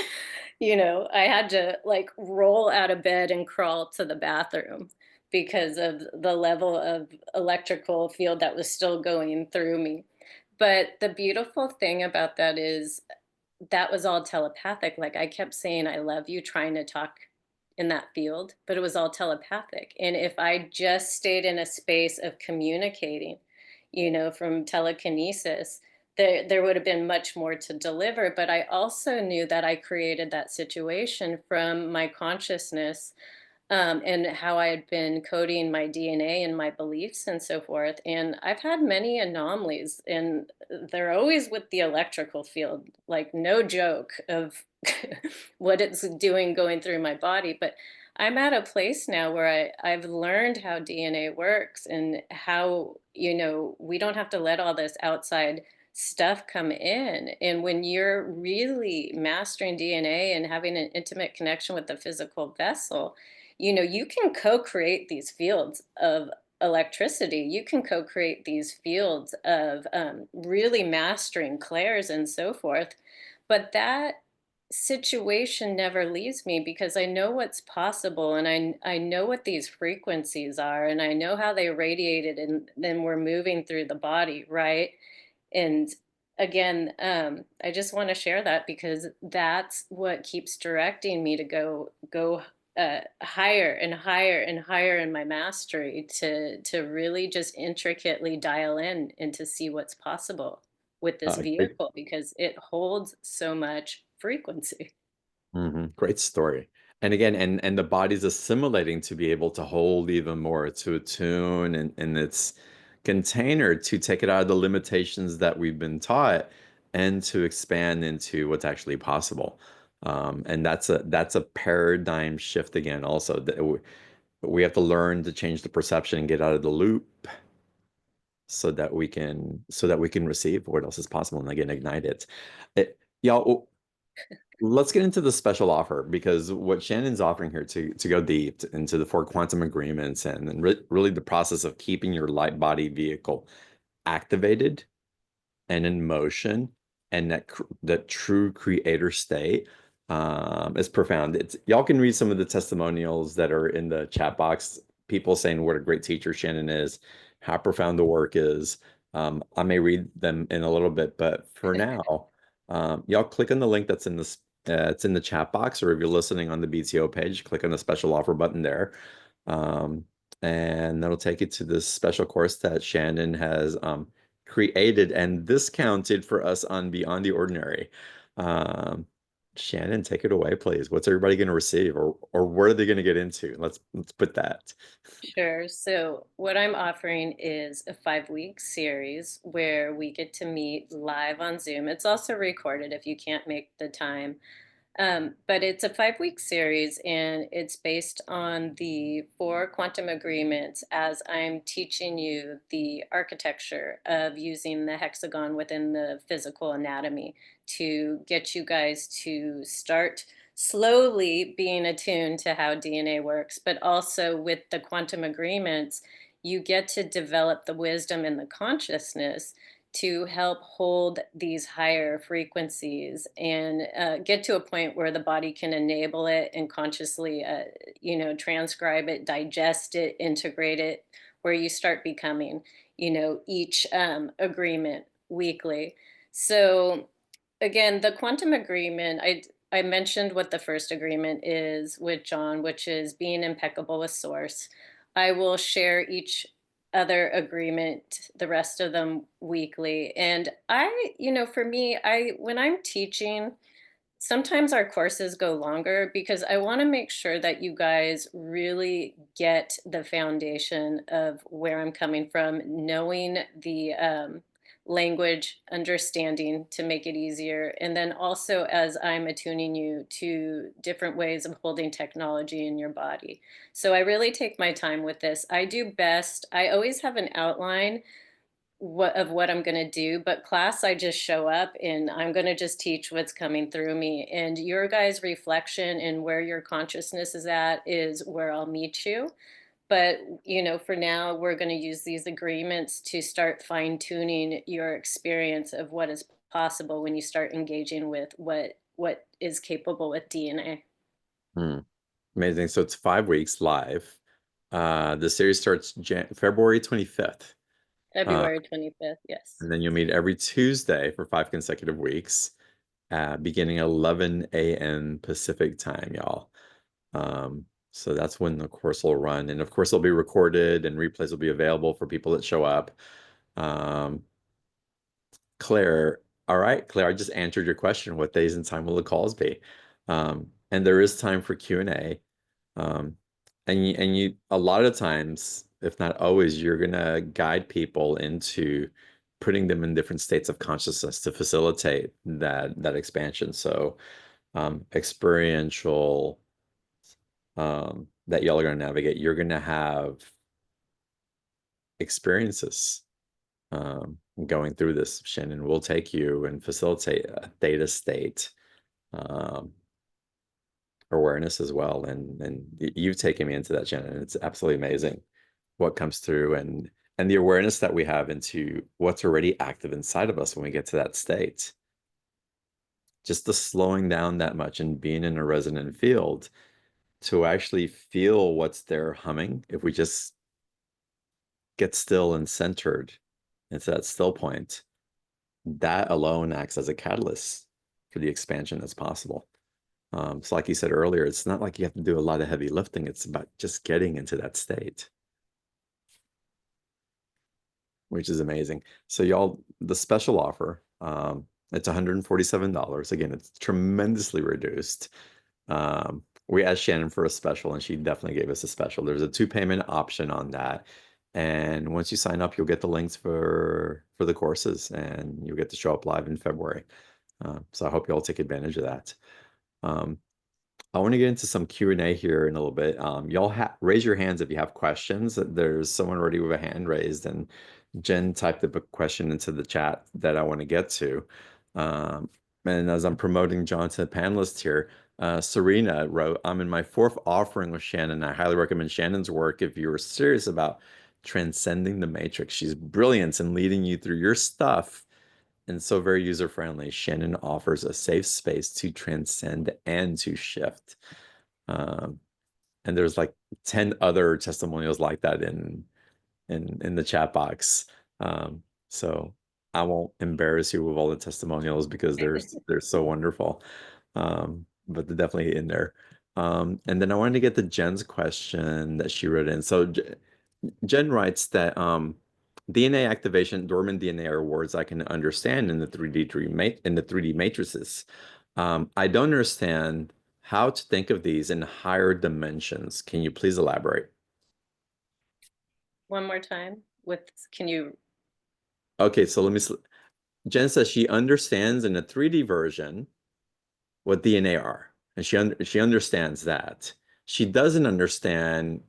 I had to like roll out of bed and crawl to the bathroom because of the level of electrical field that was still going through me. But the beautiful thing about that is that was all telepathic. Like I kept saying, I love you, trying to talk in that field, but it was all telepathic. And if I just stayed in a space of communicating, from telekinesis, there would have been much more to deliver. But I also knew that I created that situation from my consciousness, and how I had been coding my DNA and my beliefs and so forth. And I've had many anomalies, and they're always with the electrical field, like no joke of what it's doing going through my body. But I'm at a place now where I've learned how DNA works and how, we don't have to let all this outside stuff come in. And when you're really mastering DNA and having an intimate connection with the physical vessel, you can co-create these fields of electricity. You can co-create these fields of really mastering clairs and so forth. But that situation never leaves me because I know what's possible, and I know what these frequencies are, and I know how they radiated and then we're moving through the body, right? And again, I just want to share that because that's what keeps directing me to go higher and higher and higher in my mastery to really just intricately dial in and to see what's possible with this Great. vehicle because it holds so much frequency. Great story. And again, and the body's assimilating to be able to hold even more, to attune in its container, to take it out of the limitations that we've been taught and to expand into what's actually possible. And that's a paradigm shift again, also. We have to learn to change the perception and get out of the loop so that we can receive what else is possible and again ignite it. Y'all, let's get into the special offer because what Shannon's offering here to go deep into the four quantum agreements and really the process of keeping your light body vehicle activated and in motion and that true creator state is profound. It's y'all can read some of the testimonials that are in the chat box. People saying what a great teacher Shannon is, how profound the work is. I may read them in a little bit, but for now, y'all click on the link that's in this. It's in the chat box, or if you're listening on the BTO page, click on the special offer button there. Um, and that'll take you to this special course that Shannon has created and discounted for us on Beyond the Ordinary. Um, Shannon, take it away, please. What's everybody going to receive, or what are they going to get into? Let's put that. Sure. So, what I'm offering is a 5-week series where we get to meet live on Zoom. It's also recorded if you can't make the time. But it's a 5-week series and it's based on the four quantum agreements as I'm teaching you the architecture of using the hexagon within the physical anatomy to get you guys to start slowly being attuned to how DNA works, but also with the quantum agreements. you get to develop the wisdom and the consciousness to help hold these higher frequencies and get to a point where the body can enable it and consciously, transcribe it, digest it, integrate it, where you start becoming, each agreement weekly. So again, the quantum agreement, I mentioned what the first agreement is with John, which is being impeccable with source. I will share each other agreement, the rest of them weekly. And for me, I when I'm teaching, sometimes our courses go longer because I want to make sure that you guys really get the foundation of where I'm coming from, knowing the language, understanding to make it easier. And then also, as I'm attuning you to different ways of holding technology in your body. So I really take my time with this. I do best, I always have an outline what I'm gonna do, but class, I just show up and I'm gonna just teach what's coming through me. And your guys' reflection and where your consciousness is at is where I'll meet you. But for now, we're gonna use these agreements to start fine-tuning your experience of what is possible when you start engaging with what is capable with DNA. Hmm. Amazing. So it's 5 weeks live. The series starts February 25th. Uh, February 25th, yes. and then you'll meet every Tuesday for 5 consecutive weeks, beginning 11 a.m. Pacific time, y'all. So that's when the course will run. And of course, it'll be recorded and replays will be available for people that show up. Um, Claire, all right, Claire, I just answered your question. What days and time will the calls be? And there is time for Q&A. Um, and you a lot of times, if not always, you're gonna guide people into putting them in different states of consciousness to facilitate that expansion. So experiential, that y'all are gonna navigate. You're gonna have experiences going through this. Shannon will take you and facilitate a theta state um, awareness as well. And you've taken me into that, Shannon. It's absolutely amazing what comes through and the awareness that we have into what's already active inside of us when we get to that state. Just the slowing down that much and being in a resonant field to actually feel what's there humming. If we just get still and centered into that still point, that alone acts as a catalyst for the expansion that's possible. So like you said earlier, it's not like you have to do a lot of heavy lifting. It's about just getting into that state, which is amazing. So y'all, the special offer, it's $147. Again, it's tremendously reduced. We asked Shannon for a special and she definitely gave us a special. There's a two-payment option on that. And once you sign up, you'll get the links for the courses and you'll get to show up live in February. So I hope you all take advantage of that. Um, I want to get into some Q&A here in a little bit. Y'all raise your hands if you have questions. There's someone already with a hand raised, and Jen typed up a question into the chat that I want to get to. And as I'm promoting John to the panelist here, Serena wrote, I'm in my fourth offering with Shannon. I highly recommend Shannon's work if you're serious about transcending the matrix. She's brilliant in leading you through your stuff and so very user-friendly. Shannon offers a safe space to transcend and to shift. Um, and there's like 10 other testimonials like that in the chat box. So I won't embarrass you with all the testimonials because they're so wonderful. But they're definitely in there. And then I wanted to get to Jen's question that she wrote in. So Jen writes that DNA activation, dormant DNA are words I can understand in the 3D matrices. I don't understand how to think of these in higher dimensions. Can you please elaborate? One more time can you? Okay, so Jen says she understands in a 3D version what DNA are, and she understands that. She doesn't understand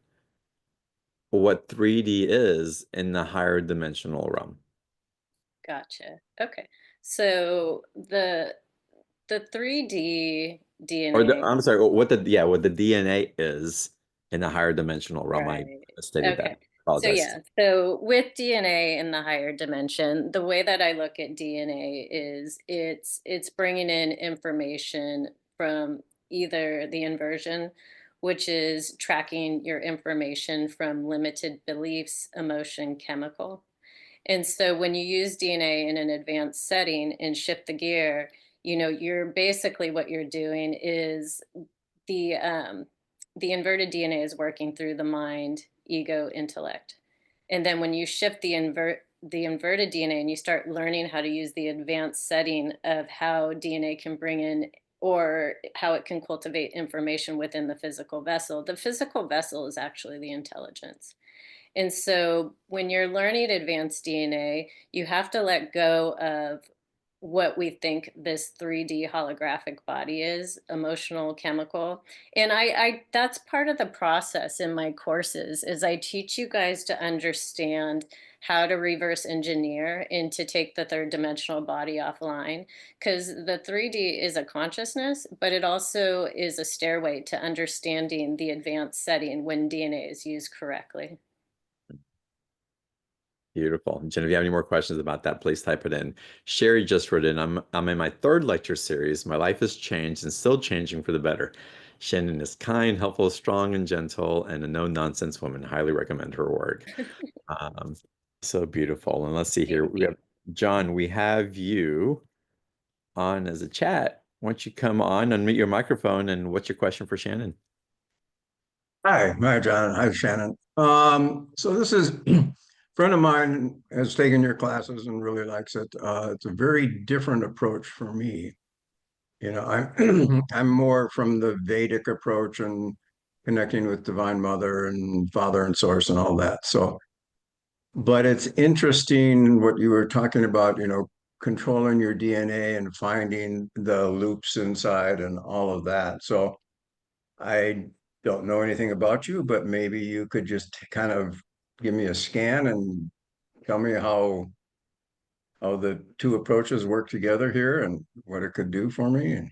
what 3D is in the higher dimensional realm. Gotcha. Okay. So the 3D Or DNA, I'm sorry, what the DNA is in the higher dimensional realm. I right. stated Okay. that. So Apologize. yeah, so with DNA in the higher dimension, the way that I look at DNA is it's bringing in information from either the inversion, which is tracking your information from limited beliefs, emotion, chemical. And so when you use DNA in an advanced setting and shift the gear, you're basically what you're doing is the um, the inverted DNA is working through the mind, ego, intellect. And then when you shift the inverted DNA and you start learning how to use the advanced setting of how DNA can bring in or how it can cultivate information within the physical vessel is actually the intelligence. And so when you're learning advanced DNA, you have to let go of what we think this 3D holographic body is, emotional, chemical. And I that's part of the process in my courses is I teach you guys to understand how to reverse engineer and to take the third dimensional body offline because the 3D is a consciousness, but it also is a stairway to understanding the advanced setting when DNA is used correctly. Beautiful. Jen, if you have any more questions about that, please type it in. Sherry just wrote in, I'm in my third lecture series. My life has changed and still changing for the better. Shannon is kind, helpful, strong, and gentle, and a no-nonsense woman. Highly recommend her work. Um, so beautiful. And let's see here. Thank We you. have John, we have you on as a chat. Why don't you come on, unmute your microphone, and what's your question for Shannon? Hi, John. Hi, Shannon. So this is a friend of mine has taken your classes and really likes it. It's a very different approach for me. I'm I'm more from the Vedic approach and connecting with Divine Mother and Father and Source and all that. So, but it's interesting what you were talking about, controlling your DNA and finding the loops inside and all of that. So I don't know anything about you, but maybe you could just kind of give me a scan and tell me how the two approaches work together here and what it could do for me. And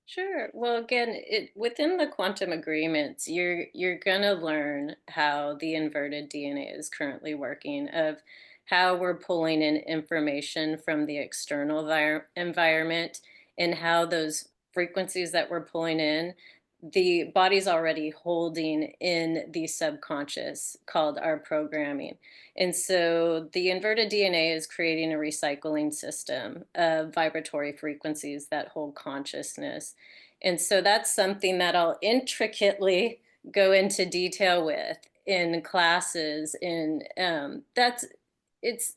Sure. Well, again, it within the quantum agreements, you're gonna learn how the inverted DNA is currently working, of how we're pulling in information from the external environment, and how those frequencies that we're pulling in, the body's already holding in the subconscious called our programming. And so the inverted DNA is creating a recycling system of vibratory frequencies that hold consciousness. And so that's something that I'll intricately go into detail with in classes. And that's it's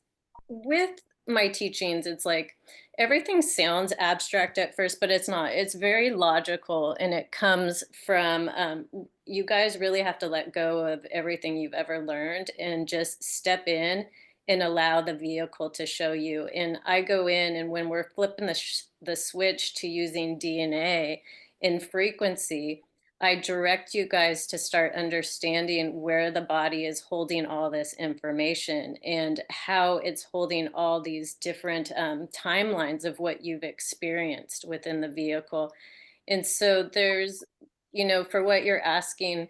with my teachings, it's like everything sounds abstract at first, but it's not. It's very logical and it comes from you guys really have to let go of everything you've ever learned and just step in and allow the vehicle to show you. And I go in, and when we're flipping the switch to using DNA in frequency, I direct you guys to start understanding where the body is holding all this information and how it's holding all these different timelines of what you've experienced within the vehicle. And so for what you're asking,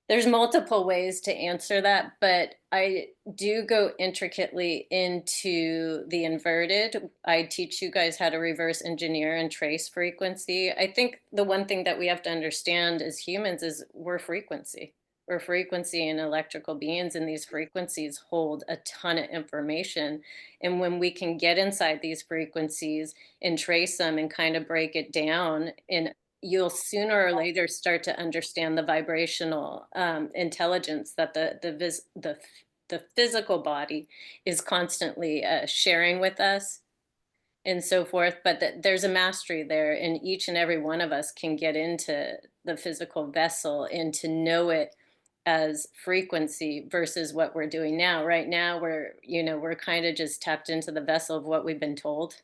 there's multiple ways to answer that, but I do go intricately into the inverted. I teach you guys how to reverse engineer and trace frequency. I think the one thing that we have to understand as humans is we're frequency. We're frequency and electrical beings, and these frequencies hold a ton of information. And when we can get inside these frequencies and trace them and kind of break it down, and you'll sooner or later start to understand the vibrational intelligence that the physical body is constantly sharing with us and so forth. But there's a mastery there, and each and every one of us can get into the physical vessel and to know it as frequency versus what we're doing now. Right now, we're kind of just tapped into the vessel of what we've been told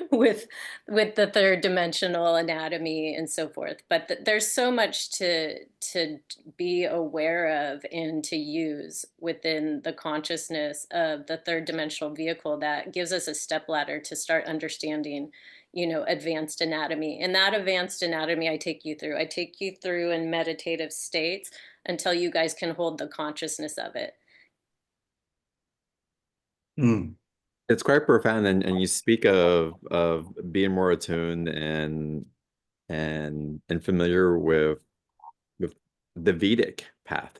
with with the third dimensional anatomy and so forth. But there's so much to be aware of and to use within the consciousness of the third dimensional vehicle that gives us a step ladder to start understanding advanced anatomy. And that advanced anatomy I take you through in meditative states. until you guys can hold the consciousness of it. Mm. It's quite profound, and you speak of being more attuned and familiar with the Vedic path,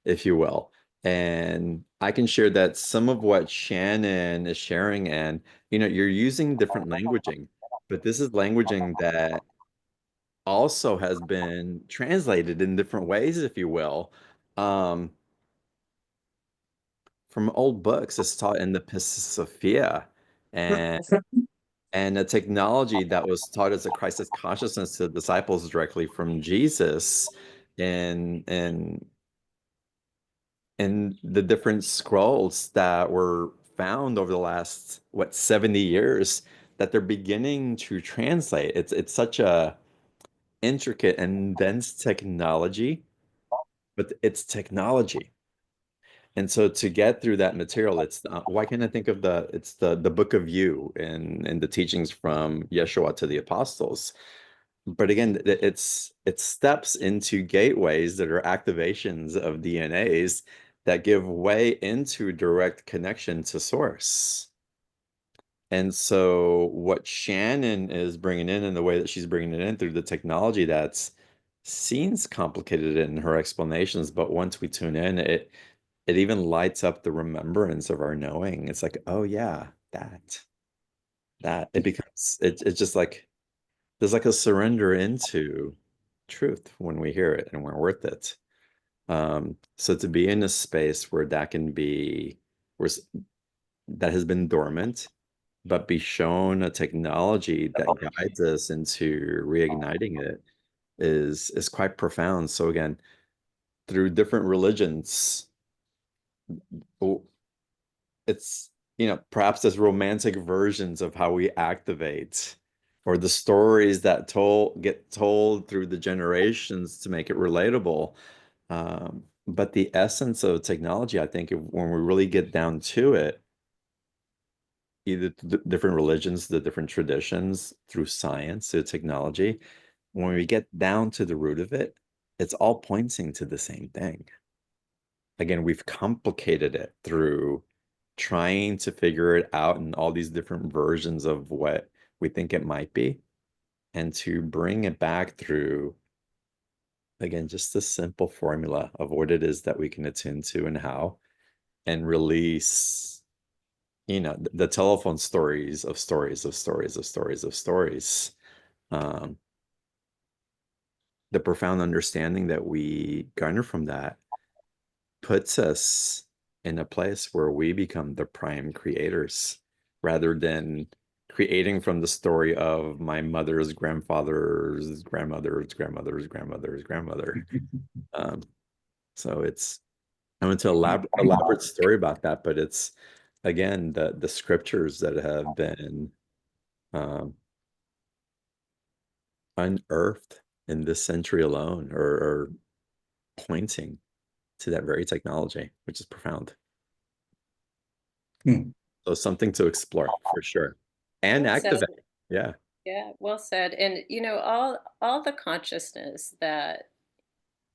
if you will. And I can share that some of what Shannon is sharing, and you're using different languaging, but this is languaging that also has been translated in different ways, if you will. Um, from old books, it's taught in the Sophia, and and a technology that was taught as a crisis consciousness to the disciples directly from Jesus, and and the different scrolls that were found over the last 70 years that they're beginning to translate. It's such a intricate and dense technology, but it's technology. And so to get through that material, why can't I think of it's the book of you and the teachings from Yeshua to the apostles. But again, it's steps into gateways that are activations of DNAs that give way into direct connection to source. And so what Shannon is bringing in and the way that she's bringing it in through the technology that seems complicated in her explanations, but once we tune in, it even lights up the remembrance of our knowing. It's like, oh yeah, that it becomes it's just like there's like a surrender into truth when we hear it and we're worth it. So to be in a space where that can be where that has been dormant, but be shown a technology that guides us into reigniting it is quite profound. So again, through different religions, it's perhaps as romantic versions of how we activate or the stories that get told through the generations to make it relatable. But the essence of technology, I think, when we really get down to it, either the different religions, the different traditions, through science, through technology, when we get down to the root of it, it's all pointing to the same thing. Again, we've complicated it through trying to figure it out in all these different versions of what we think it might be, and to bring it back through, again, just the simple formula of what it is that we can attune to and how, and release, the telephone stories of stories of stories of stories of stories. Um, the profound understanding that we garner from that puts us in a place where we become the prime creators rather than creating from the story of my mother's grandfather's grandmother's grandmother's grandmother's grandmother. Um, so I went to elaborate story about that, but it's again the scriptures that have been um, unearthed in this century alone are pointing to that very technology, which is profound. Hmm. So something to explore for sure. And Well said. activate. Yeah. Yeah, well said. And all the consciousness that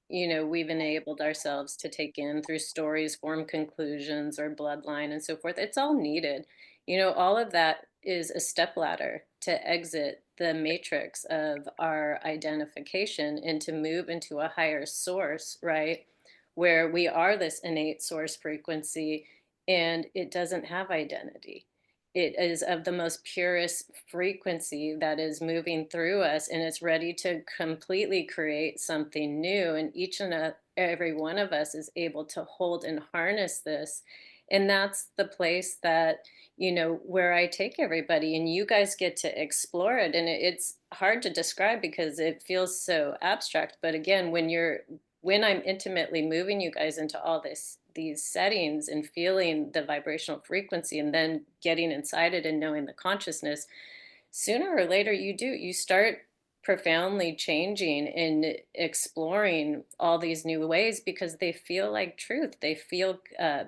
we've enabled ourselves to take in through stories, form conclusions, or bloodline and so forth. It's all needed. All of that is a stepladder to exit the matrix of our identification and to move into a higher source, right? Where we are this innate source frequency and it doesn't have identity. It is of the most purest frequency that is moving through us, and it's ready to completely create something new. And each and every one of us is able to hold and harness this. And that's the place that, where I take everybody, and you guys get to explore it. And it's hard to describe because it feels so abstract. But again, when I'm intimately moving you guys into all these settings and feeling the vibrational frequency and then getting inside it and knowing the consciousness, sooner or later you start profoundly changing and exploring all these new ways because they feel like truth. They feel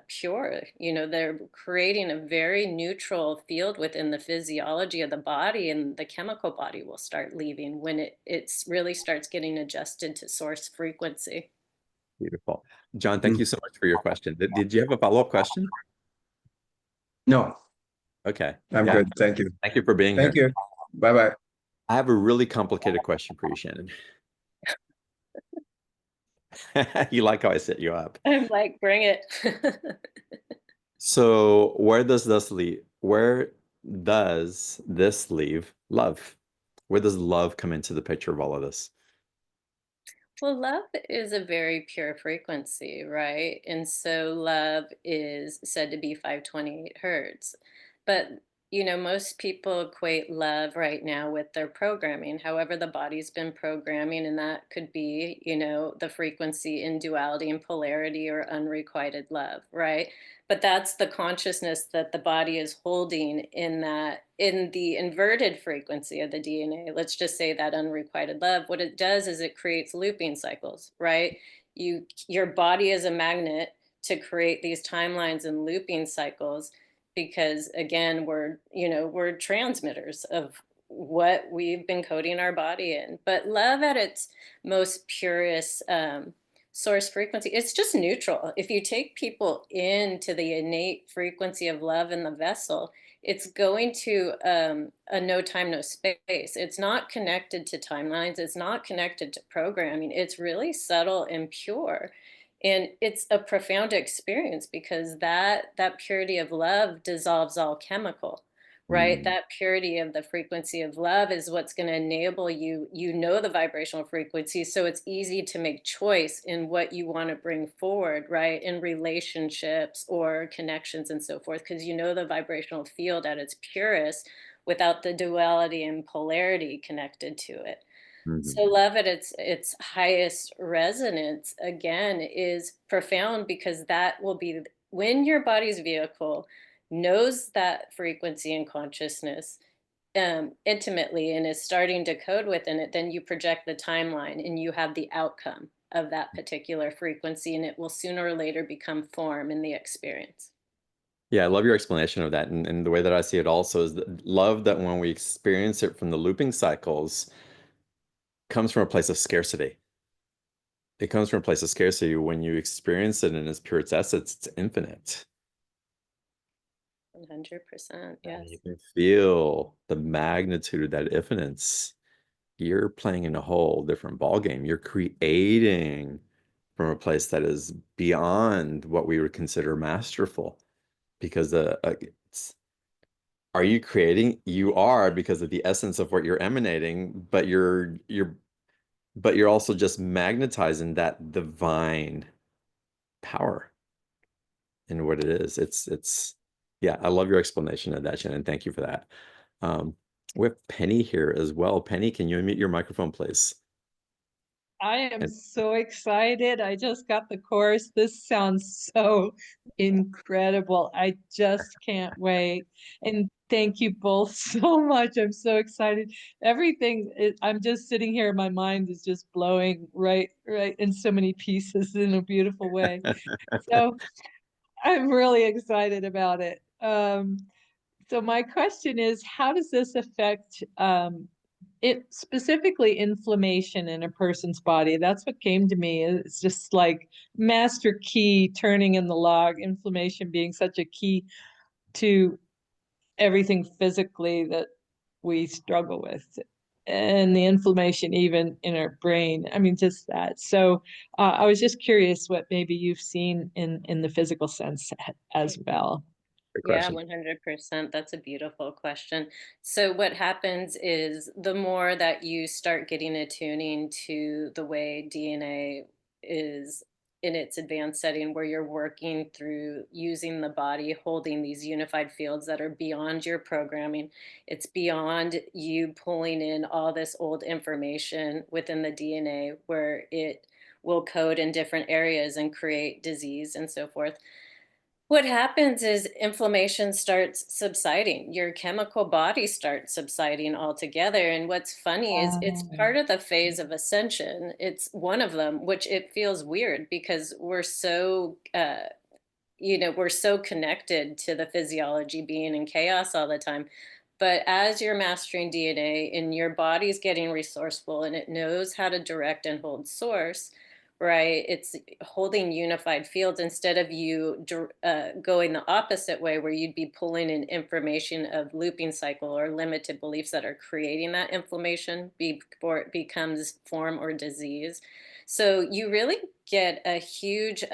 pure. They're creating a very neutral field within the physiology of the body, and the chemical body will start leaving when it really starts getting adjusted to source frequency. Beautiful. John, thank you so much for your question. Did you have a follow-up question? No, Okay. I'm Yeah. good. Thank you. Thank you for being Thank here. you. Bye-bye. I have a really complicated question for you, Shannon. You like how I set you up. I'm like, bring it. So where does this leave? Where does this leave love? Where does love come into the picture of all of this? Well, love is a very pure frequency, right? And so love is said to be 528 hertz. But, most people equate love right now with their programming. However, the body's been programming, and that could be, the frequency in duality and polarity or unrequited love, right? But that's the consciousness that the body is holding in the inverted frequency of the DNA. Let's just say that unrequited love. What it does is it creates looping cycles, right? Your body is a magnet to create these timelines and looping cycles because again, we're transmitters of what we've been coding our body in. But love at its most purest source frequency, it's just neutral. If you take people into the innate frequency of love in the vessel, it's going to a no time, no space. It's not connected to timelines. It's not connected to programming. It's really subtle and pure. And it's a profound experience because that purity of love dissolves all chemical, right? Mm, That purity of the frequency of love is what's going to enable you, the vibrational frequency. So it's easy to make choice in what you want to bring forward, right? In relationships or connections and so forth, because the vibrational field at its purest without the duality and polarity connected to it. So mhm. love at its highest resonance again is profound because that will be when your body's vehicle knows that frequency and consciousness intimately and is starting to code within it, then you project the timeline and you have the outcome of that particular frequency, and it will sooner or later become form in the experience. Yeah, I love your explanation of that. And the way that I see it also is that love that when we experience it from the looping cycles comes from a place of scarcity. It comes from a place of scarcity. When you experience it in its pure essence, it's infinite. 100%. And you Yes. can feel the magnitude of that infinite. You're playing in a whole different ballgame. You're creating from a place that is beyond what we would consider masterful. Because are you creating? You are because of the essence of what you're emanating, but you're also just magnetizing that divine power in what it is. It's yeah, I love your explanation of that, Shannon. Thank you for that. Um, we have Penny here as well. Penny, can you unmute your microphone, please? I am And so excited. I just got the course. This sounds so incredible. I just can't wait. And thank you both so much. I'm so excited. I'm just sitting here. My mind is just blowing right in so many pieces in a beautiful way. So I'm really excited about it. So my question is, how does this affect it specifically inflammation in a person's body? That's what came to me. It's just like master key turning in the log, inflammation being such a key to everything physically that we struggle with. And the inflammation even in our brain. I mean, just that. So I was just curious what maybe you've seen in the physical sense as well. great Yeah, question. 100%. That's a beautiful question. So, what happens is the more that you start getting attuning to the way DNA is in its advanced setting, where you're working through using the body, holding these unified fields that are beyond your programming, it's beyond you pulling in all this old information within the DNA where it will code in different areas and create disease and so forth. What happens is inflammation starts subsiding. Your chemical body starts subsiding altogether. And what's funny is it's Um, part of the phase of ascension. It's one of them, which it feels weird because we're so connected to the physiology being in chaos all the time. But as you're mastering DNA and your body's getting resourceful and it knows how to direct and hold source, right? It's holding unified fields instead of you going the opposite way, where you'd be pulling in information of looping cycle or limited beliefs that are creating that inflammation before it becomes form or disease. So you really get a huge,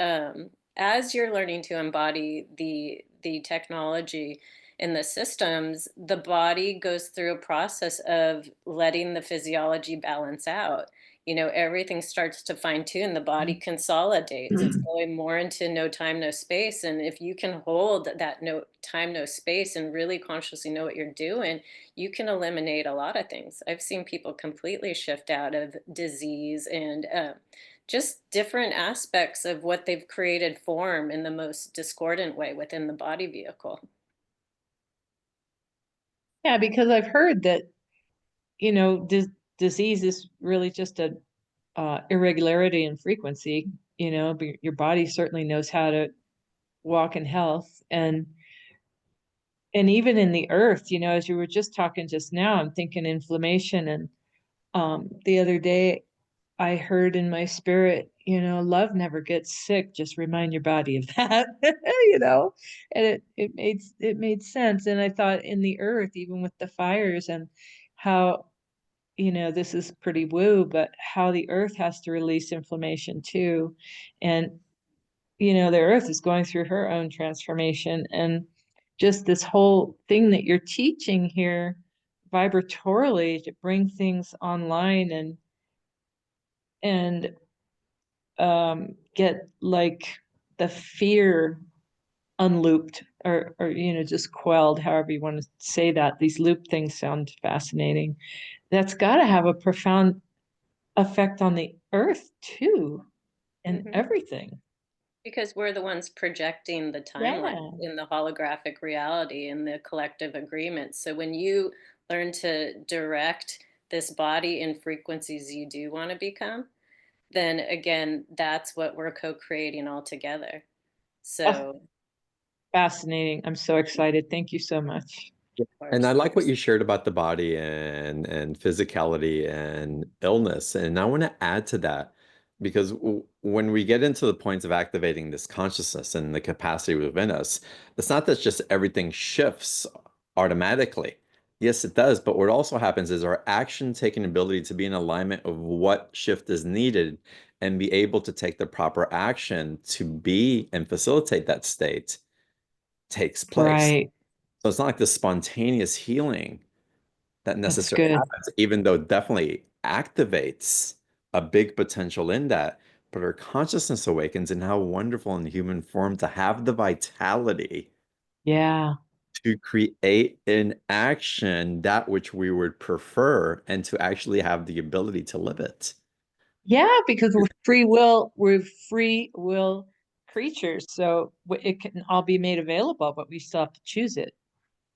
as you're learning to embody the technology in the systems, the body goes through a process of letting the physiology balance out. Everything starts to fine tune. The body consolidates. It's going more into no time, no space. And if you can hold that no time, no space and really consciously know what you're doing, you can eliminate a lot of things. I've seen people completely shift out of disease and just different aspects of what they've created form in the most discordant way within the body vehicle. Yeah, because I've heard that, disease is really just a irregularity in frequency. But your body certainly knows how to walk in health, and even in the earth, as you were just talking just now, I'm thinking inflammation. And the other day I heard in my spirit, love never gets sick. Just remind your body of that, and it made sense. And I thought in the earth, even with the fires and how, this is pretty woo, but how the earth has to release inflammation too. And, the earth is going through her own transformation. And just this whole thing that you're teaching here vibratorily to bring things online and get like the fear unlooped or just quelled, however you want to say that. These loop things sound fascinating. That's got to have a profound effect on the earth too, and Mhm. everything. Because we're the ones projecting the timeline Yeah. in the holographic reality in the collective agreement. So when you learn to direct this body in frequencies you do want to become, then again, that's what we're co-creating all together. Oh, So, fascinating. I'm so excited. Thank you so much. Yeah. of And course. I like what you shared about the body and physicality and illness. And I want to add to that because when we get into the points of activating this consciousness and the capacity within us, it's not that just everything shifts automatically. Yes, it does. But what also happens is our action taking ability to be in alignment of what shift is needed and be able to take the proper action to be and facilitate that state takes place. Right. So it's not like this spontaneous healing that That's necessarily good. happens, even though it definitely activates a big potential in that. But our consciousness awakens, and how wonderful in human form to have the vitality Yeah. to create in action that which we would prefer and to actually have the ability to live it. Yeah, because we're free will creatures. So it can all be made available, but we still have to choose it.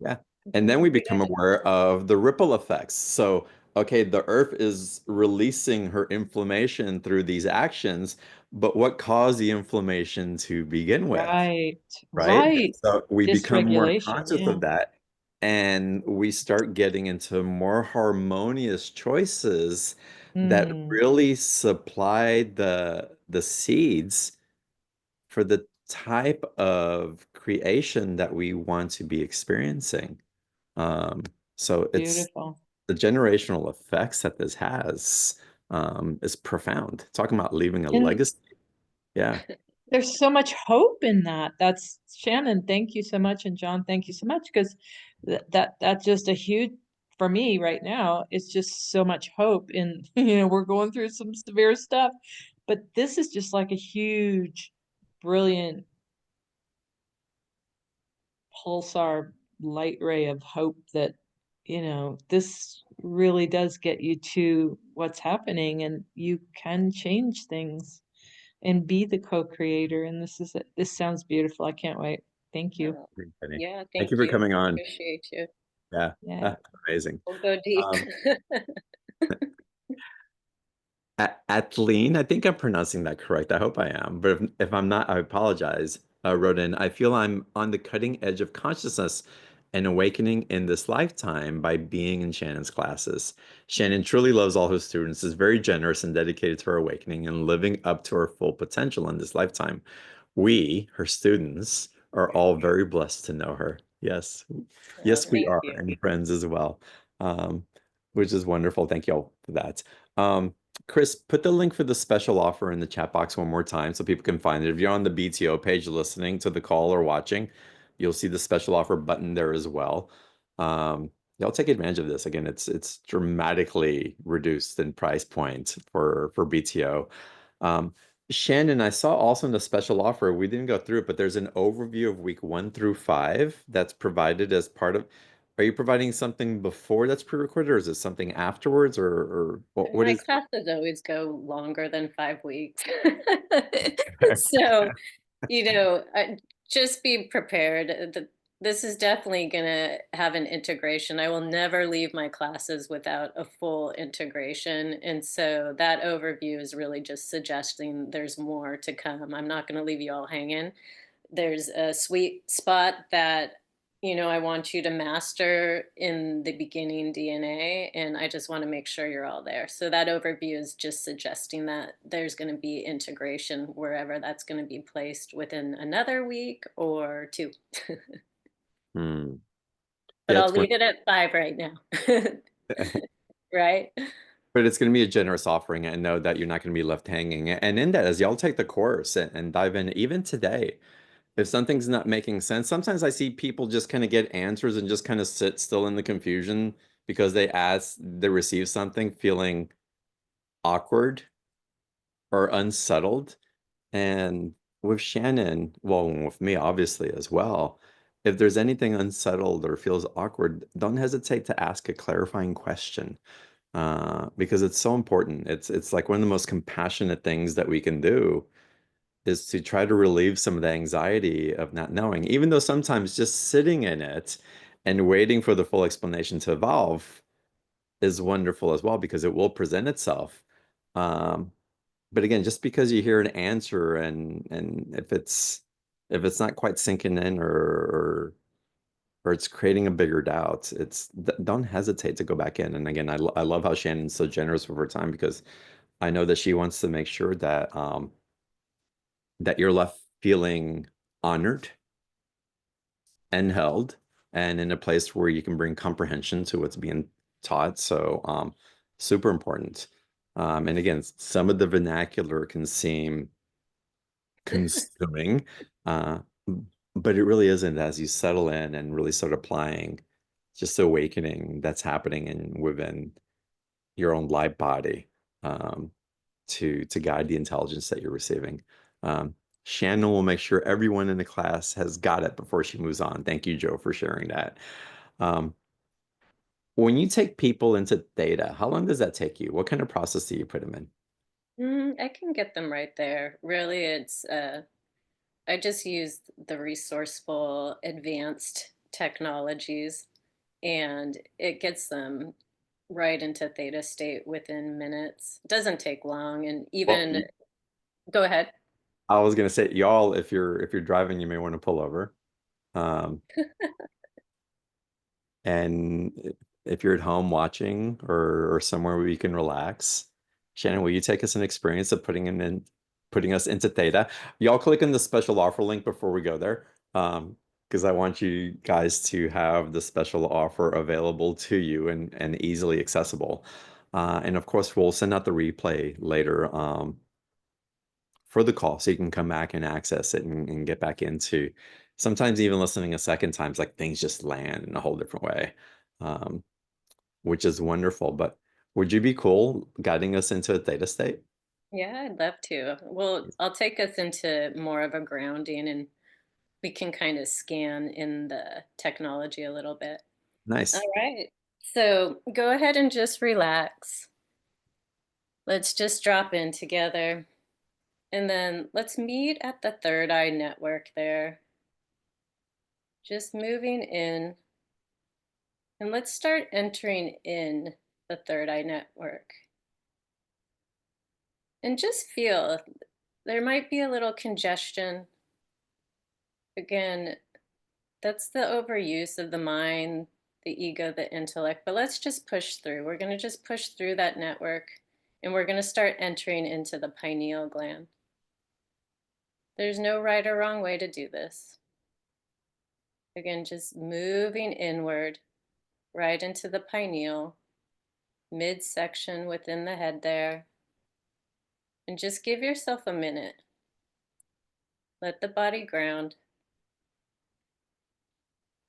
Yeah. And then Mhm. we become aware of the ripple effects. So, okay, the earth is releasing her inflammation through these actions, but what caused the inflammation to begin with, Right. right? Right. So we become more Dysregulation. conscious Yeah. of that and we start getting into more harmonious choices that Mm, really supply the seeds for the type of creation that we want to be experiencing. Um, so it's beautiful. the generational effects that this has is profound. Talking about leaving a And legacy. Yeah. there's so much hope in that. That's Shannon, thank you so much. And John, thank you so much. Because that's just a huge, for me right now, it's just so much hope in, we're going through some severe stuff, but this is just like a huge, brilliant pulsar light ray of hope that, this really does get you to what's happening and you can change things and be the co-creator. And this sounds beautiful. I can't wait. Thank you. Oh, Penny. yeah, Thank thank you for you. coming on. Appreciate you. Yeah, Yeah. that's amazing. We'll go deep. Um, Athleen, I think I'm pronouncing that correct. I hope I am. But if I'm not, I apologize. Wrote in, I feel I'm on the cutting edge of consciousness and awakening in this lifetime by being in Shannon's classes. Shannon truly loves all her students, is very generous and dedicated to her awakening and living up to her full potential in this lifetime. We, her students, are all very blessed to know her. Yes, Oh, yes, we thank are, you. and friends as well, um, which is wonderful. Thank you all for that. Chris, put the link for the special offer in the chat box one more time so people can find it. If you're on the BTO page listening to the call or watching, you'll see the special offer button there as well. Y'all take advantage of this. Again, it's dramatically reduced in price point for BTO. Shannon, I saw also in the special offer, we didn't go through it, but there's an overview of week 1 through 5 that's provided as part of. Are you providing something before that's pre-recorded, or is it something afterwards, or what My is? classes always go longer than 5 weeks. So, just be prepared. This is definitely going to have an integration. I will never leave my classes without a full integration. And so that overview is really just suggesting there's more to come. I'm not going to leave you all hanging. There's a sweet spot that I want you to master in the beginning DNA, and I just want to make sure you're all there. So that overview is just suggesting that there's going to be integration wherever that's going to be placed within another week or two. Hmm. But Yeah, I'll it's one. leave it at 5 right now. Right? But it's going to be a generous offering and know that you're not going to be left hanging. And in that, as y'all take the course and dive in, even today, if something's not making sense, sometimes I see people just kind of get answers and just kind of sit still in the confusion because they receive something feeling awkward or unsettled. And with Shannon, well, and with me, obviously, as well, if there's anything unsettled or feels awkward, don't hesitate to ask a clarifying question, because it's so important. It's like one of the most compassionate things that we can do is to try to relieve some of the anxiety of not knowing, even though sometimes just sitting in it and waiting for the full explanation to evolve is wonderful as well because it will present itself. Um, but again, just because you hear an answer and if it's not quite sinking in or it's creating a bigger doubt, don't hesitate to go back in. And again, I love how Shannon's so generous with her time because I know that she wants to make sure that you're left feeling honored and held and in a place where you can bring comprehension to what's being taught. So super important. And again, some of the vernacular can seem consuming, uh, but it really isn't as you settle in and really start applying just the awakening that's happening within your own light body, um, to guide the intelligence that you're receiving. Um, Shannon will make sure everyone in the class has got it before she moves on. Thank you, Joe, for sharing that. Um, when you take people into theta, how long does that take you? What kind of process do you put them in? I can get them right there. Really, I just use the resourceful advanced technologies, and it gets them right into theta state within minutes. It doesn't take long, and Well, even go ahead. I was gonna say, y'all, if you're driving, you may want to pull over. Um, And if you're at home watching or somewhere where you can relax, Shannon, will you take us an experience of putting us into theta? Y'all click on the special offer link before we go there. Because I want you guys to have the special offer available to you and easily accessible. And of course, we'll send out the replay later for the call so you can come back and access it and get back into sometimes even listening a second time, it's like things just land in a whole different way, um, which is wonderful. But would you be cool guiding us into a theta state? Yeah, I'd love to. Well, I'll take us into more of a grounding, and we can kind of scan in the technology a little bit. All Nice. right. So go ahead and just relax. Let's just drop in together. And then let's meet at the third eye network there. Just moving in. And let's start entering in the third eye network. And just feel there might be a little congestion. Again, That's the overuse of the mind, the ego, the intellect. But let's just push through. We're going to just push through that network, and we're going to start entering into the pineal gland. There's no right or wrong way to do this. Again, just moving inward, right into the pineal, midsection within the head there. And just give yourself a minute. Let the body ground.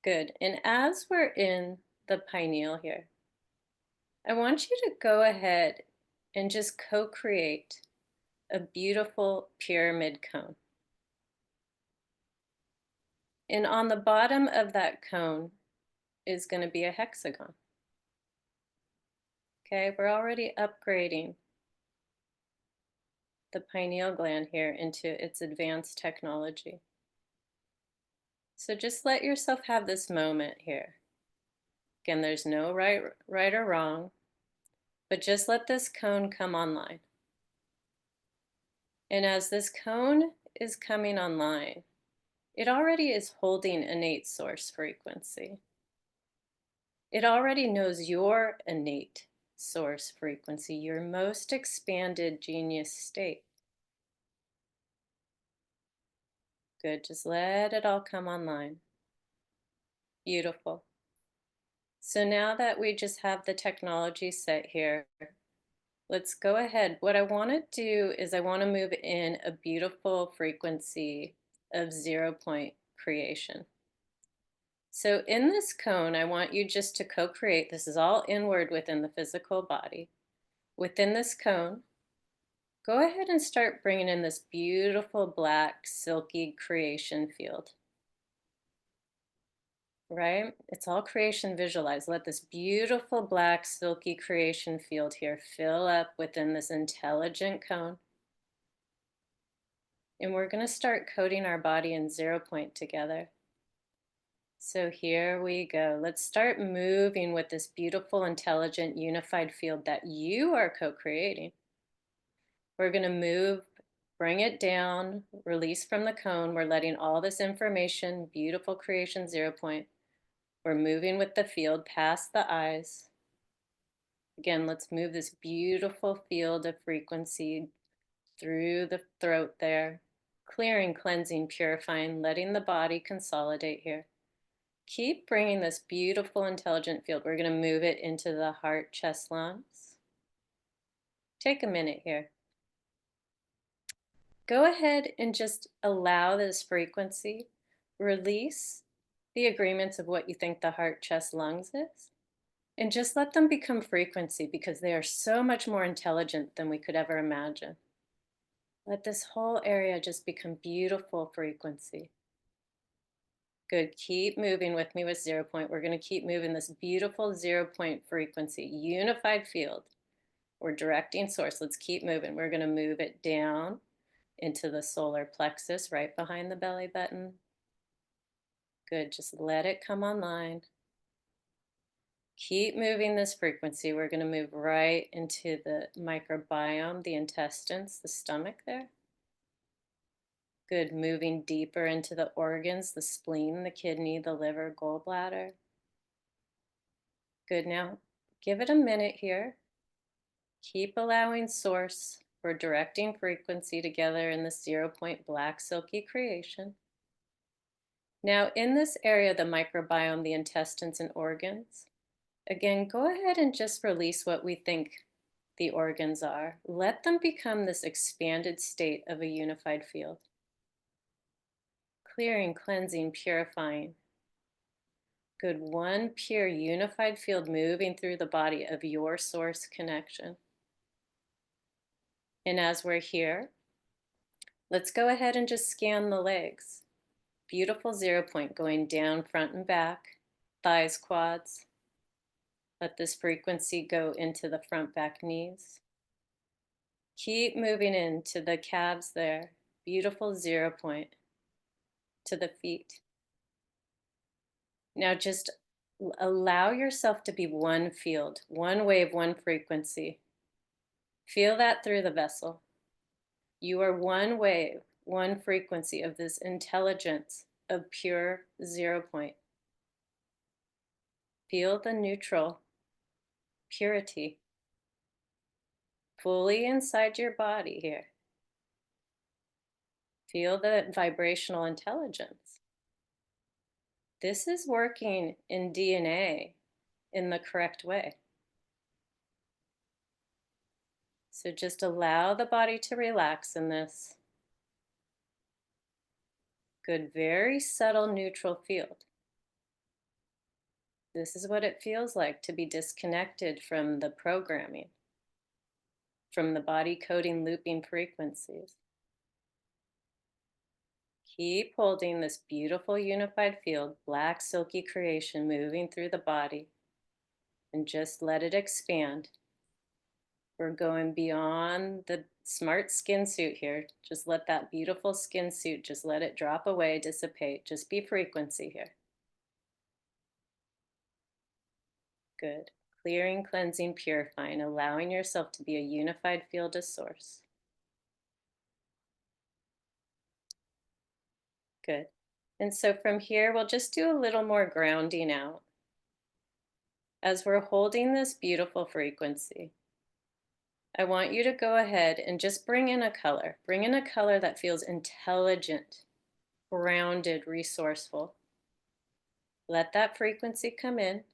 Good. And as we're in the pineal here, I want you to go ahead and just co-create a beautiful pyramid cone. And on the bottom of that cone is going to be a hexagon. Okay, we're already upgrading the pineal gland here into its advanced technology. So just let yourself have this moment here. Again, there's no right or wrong, but just let this cone come online. And as this cone is coming online, it already is holding innate source frequency. It already knows your innate source frequency, your most expanded genius state. Good, just let it all come online. Beautiful. So now that we just have the technology set here, let's go ahead. What I want to do is I want to move in a beautiful frequency of 0 point creation. So in this cone, I want you just to co-create. This is all inward within the physical body. Within this cone, go ahead and start bringing in this beautiful black silky creation field. Right? It's all creation visualized. Let this beautiful black silky creation field here fill up within this intelligent cone. And we're going to start coating our body in 0 point together. So here we go. Let's start moving with this beautiful, intelligent, unified field that you are co-creating. We're going to move, bring it down, release from the cone. We're letting all this information, beautiful creation 0 point. We're moving with the field past the eyes. Again, let's move this beautiful field of frequency through the throat there, clearing, cleansing, purifying, letting the body consolidate here. Keep bringing this beautiful, intelligent field. We're going to move it into the heart, chest, lungs. Take a minute here. Go ahead and just allow this frequency. Release the agreements of what you think the heart, chest, lungs is. And just let them become frequency because they are so much more intelligent than we could ever imagine. Let this whole area just become beautiful frequency. Good, keep moving with me with 0 point. We're going to keep moving this beautiful 0 point frequency, unified field. We're directing source. Let's keep moving. We're going to move it down into the solar plexus right behind the belly button. Good, just let it come online. Keep moving this frequency. We're going to move right into the microbiome, the intestines, the stomach there. Good, moving deeper into the organs, the spleen, the kidney, the liver, gallbladder. Good, now give it a minute here. Keep allowing source. We're directing frequency together in the 0 point black silky creation. Now in this area, the microbiome, the intestines and organs, again, go ahead and just release what we think the organs are. Let them become this expanded state of a unified field. Clearing, cleansing, purifying. Good, one pure unified field moving through the body of your source connection. And as we're here, let's go ahead and just scan the legs. Beautiful 0 point going down front and back, thighs, quads. Let this frequency go into the front back knees. Keep moving into the calves there. Beautiful 0 point to the feet. Now just allow yourself to be one field, one wave, one frequency. Feel that through the vessel. You are one wave, one frequency of this intelligence of pure 0 point. Feel the neutral purity fully inside your body here. Feel the vibrational intelligence. This is working in DNA in the correct way. So just allow the body to relax in this. Good, very subtle neutral field. This is what it feels like to be disconnected from the programming, from the body coding looping frequencies. Keep holding this beautiful unified field, black silky creation moving through the body, and just let it expand. We're going beyond the smart skin suit here. Just let that beautiful skin suit, just let it drop away, dissipate. Just be frequency here. Good. Clearing, cleansing, purifying, allowing yourself to be a unified field of source. Good. And so from here, we'll just do a little more grounding out. As we're holding this beautiful frequency, I want you to go ahead and just bring in a color. Bring in a color that feels intelligent, grounded, resourceful. Let that frequency come in.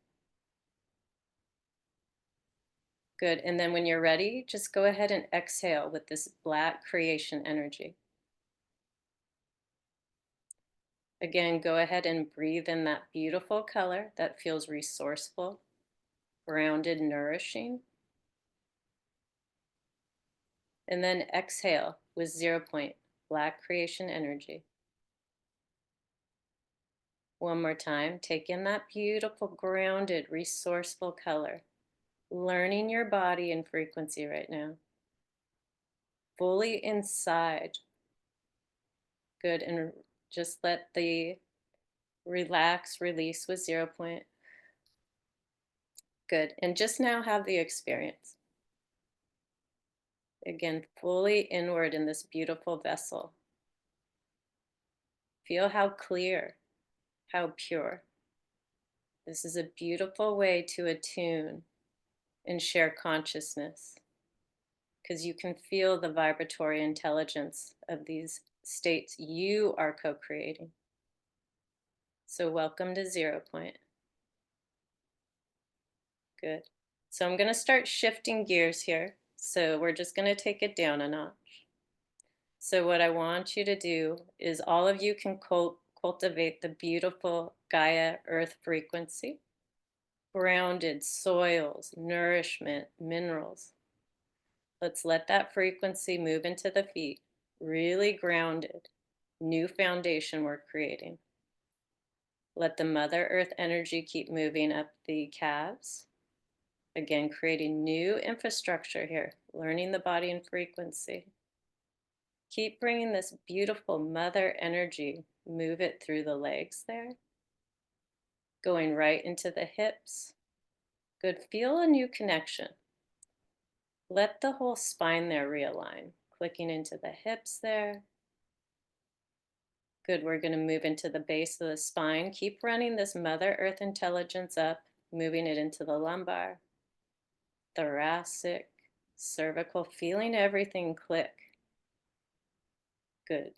Good. And then when you're ready, just go ahead and exhale with this black creation energy. Again, go ahead and breathe in that beautiful color that feels resourceful, grounded, nourishing. And then exhale with 0 point, black creation energy. One more time, take in that beautiful, grounded, resourceful color. Learning your body and frequency right now. Fully inside. Good, and just let the relax, release with 0 point. Good, and just now have the experience. Again, fully inward in this beautiful vessel. Feel how clear, how pure. This is a beautiful way to attune and share consciousness, because you can feel the vibratory intelligence of these states you are co-creating. So welcome to 0 point. Good. So I'm going to start shifting gears here. So we're just going to take it down a notch. So what I want you to do is all of you can cultivate the beautiful Gaia Earth frequency, grounded soils, nourishment, minerals. Let's let that frequency move into the feet, really grounded, new foundation we're creating. Let the Mother Earth energy keep moving up the calves. Again, creating new infrastructure here, learning the body and frequency. Keep bringing this beautiful mother energy, move it through the legs there, going right into the hips. Good, feel a new connection. Let the whole spine there realign, clicking into the hips there. Good, we're going to move into the base of the spine. Keep running this Mother Earth intelligence up, moving it into the lumbar, thoracic, cervical, feeling everything click. Good.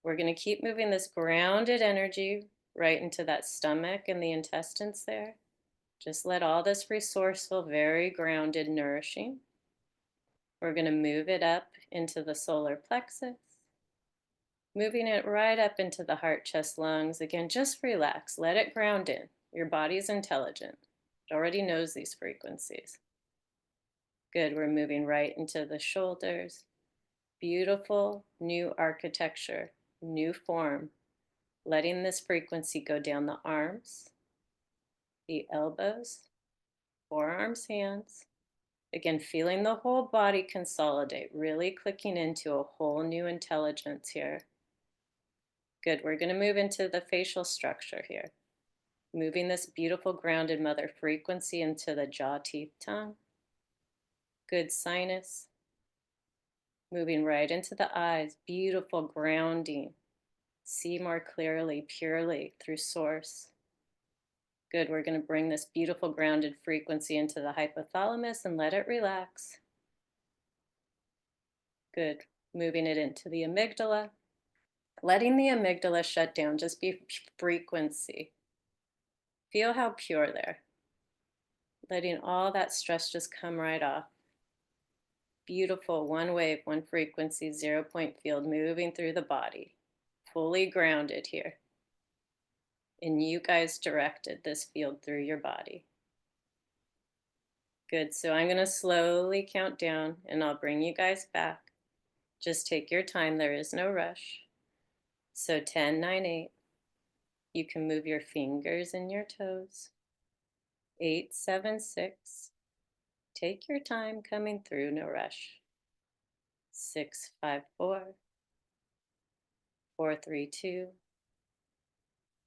We're going to keep moving this grounded energy right into that stomach and the intestines there. Just let all this resourceful, very grounded, nourishing. We're going to move it up into the solar plexus, moving it right up into the heart, chest, lungs. Again, just relax. Let it ground in. Your body is intelligent. It already knows these frequencies. Good. We're moving right into the shoulders. Beautiful new architecture, new form. Letting this frequency go down the arms, the elbows, forearms, hands. Again, feeling the whole body consolidate, really clicking into a whole new intelligence here. Good, we're going to move into the facial structure here. Moving this beautiful grounded mother frequency into the jaw, teeth, tongue. Good sinus. Moving right into the eyes, beautiful grounding. See more clearly, purely through source. Good. We're going to bring this beautiful grounded frequency into the hypothalamus and let it relax. Good. Moving it into the amygdala. Letting the amygdala shut down, just be frequency. Feel how pure there. Letting all that stress just come right off. Beautiful, one wave, one frequency, 0 point field moving through the body. Fully grounded here. And you guys directed this field through your body. Good, so I'm gonna slowly count down and I'll bring you guys back. Just take your time, there is no rush. So 10, 9, 8. You can move your fingers and your toes. 8, 7, 6. Take your time coming through, no rush. 6, 5, 4. 4, 3, 2.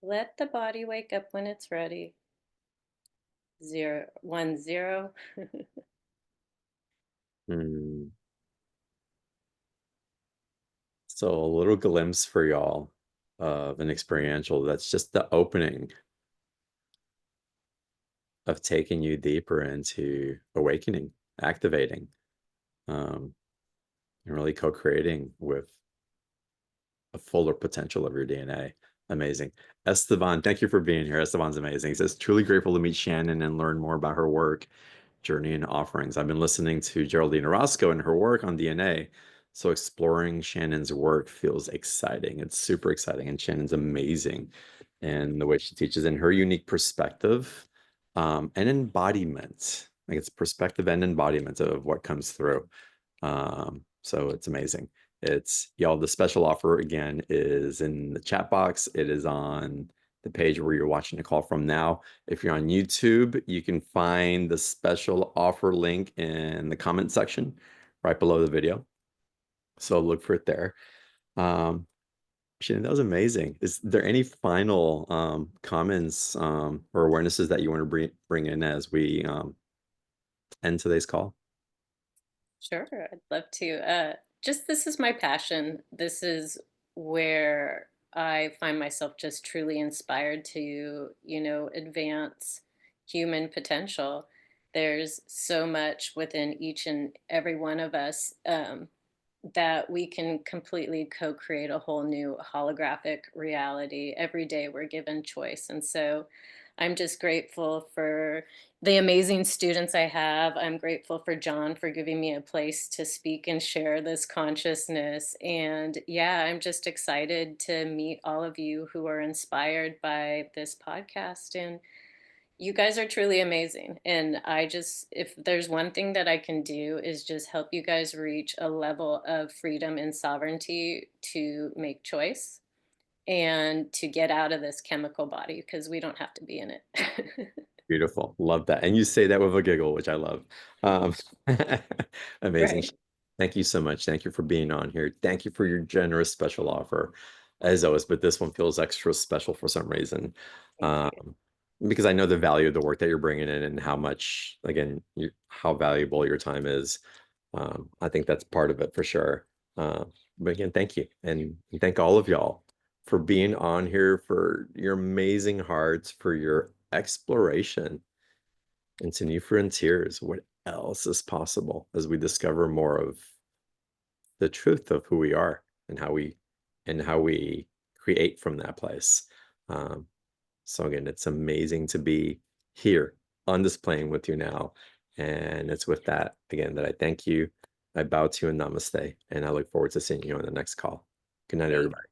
Let the body wake up when it's ready. 0, 1, 0. Hmm. So a little glimpse for y'all of an experiential that's just the opening of taking you deeper into awakening, activating, and really co-creating with a fuller potential of your DNA. Amazing. Esteban, thank you for being here. Esteban's amazing. He says, truly grateful to meet Shannon and learn more about her work, journey, and offerings. I've been listening to Geraldine Orozco and her work on DNA. So exploring Shannon's work feels exciting. It's super exciting. And Shannon's amazing. And the way she teaches in her unique perspective and embodiment. Like it's perspective and embodiment of what comes through. So it's amazing. It's y'all, the special offer again is in the chat box. It is on the page where you're watching the call from now. If you're on YouTube, you can find the special offer link in the comment section right below the video. So look for it there. Shannon, that was amazing. Is there any final comments or awarenesses that you want to bring in as we end today's call? Sure, I'd love to. Just this is my passion. This is where I find myself just truly inspired to, advance human potential. There's so much within each and every one of us that we can completely co-create a whole new holographic reality. Every day we're given choice. And so I'm just grateful for the amazing students I have. I'm grateful for John for giving me a place to speak and share this consciousness. And yeah, I'm just excited to meet all of you who are inspired by this podcast. And you guys are truly amazing. And if there's one thing that I can do is just help you guys reach a level of freedom and sovereignty to make choice and to get out of this chemical body because we don't have to be in it. Beautiful. Love that. And you say that with a giggle, which I love. Amazing. Right. Thank you so much. Thank you for being on here. Thank you for your generous special offer, as always. But this one feels extra special for some reason. Because I know the value of the work that you're bringing in and how much, again, how valuable your time is. I think that's part of it for sure. But again, thank you. And thank all of y'all for being on here, for your amazing hearts, for your exploration into new frontiers. What else is possible as we discover more of the truth of who we are and how we create from that place. So again, it's amazing to be here on this plane with you now. And it's with that, again, that I thank you. I bow to you and namaste. And I look forward to seeing you on the next call. Good night, everybody.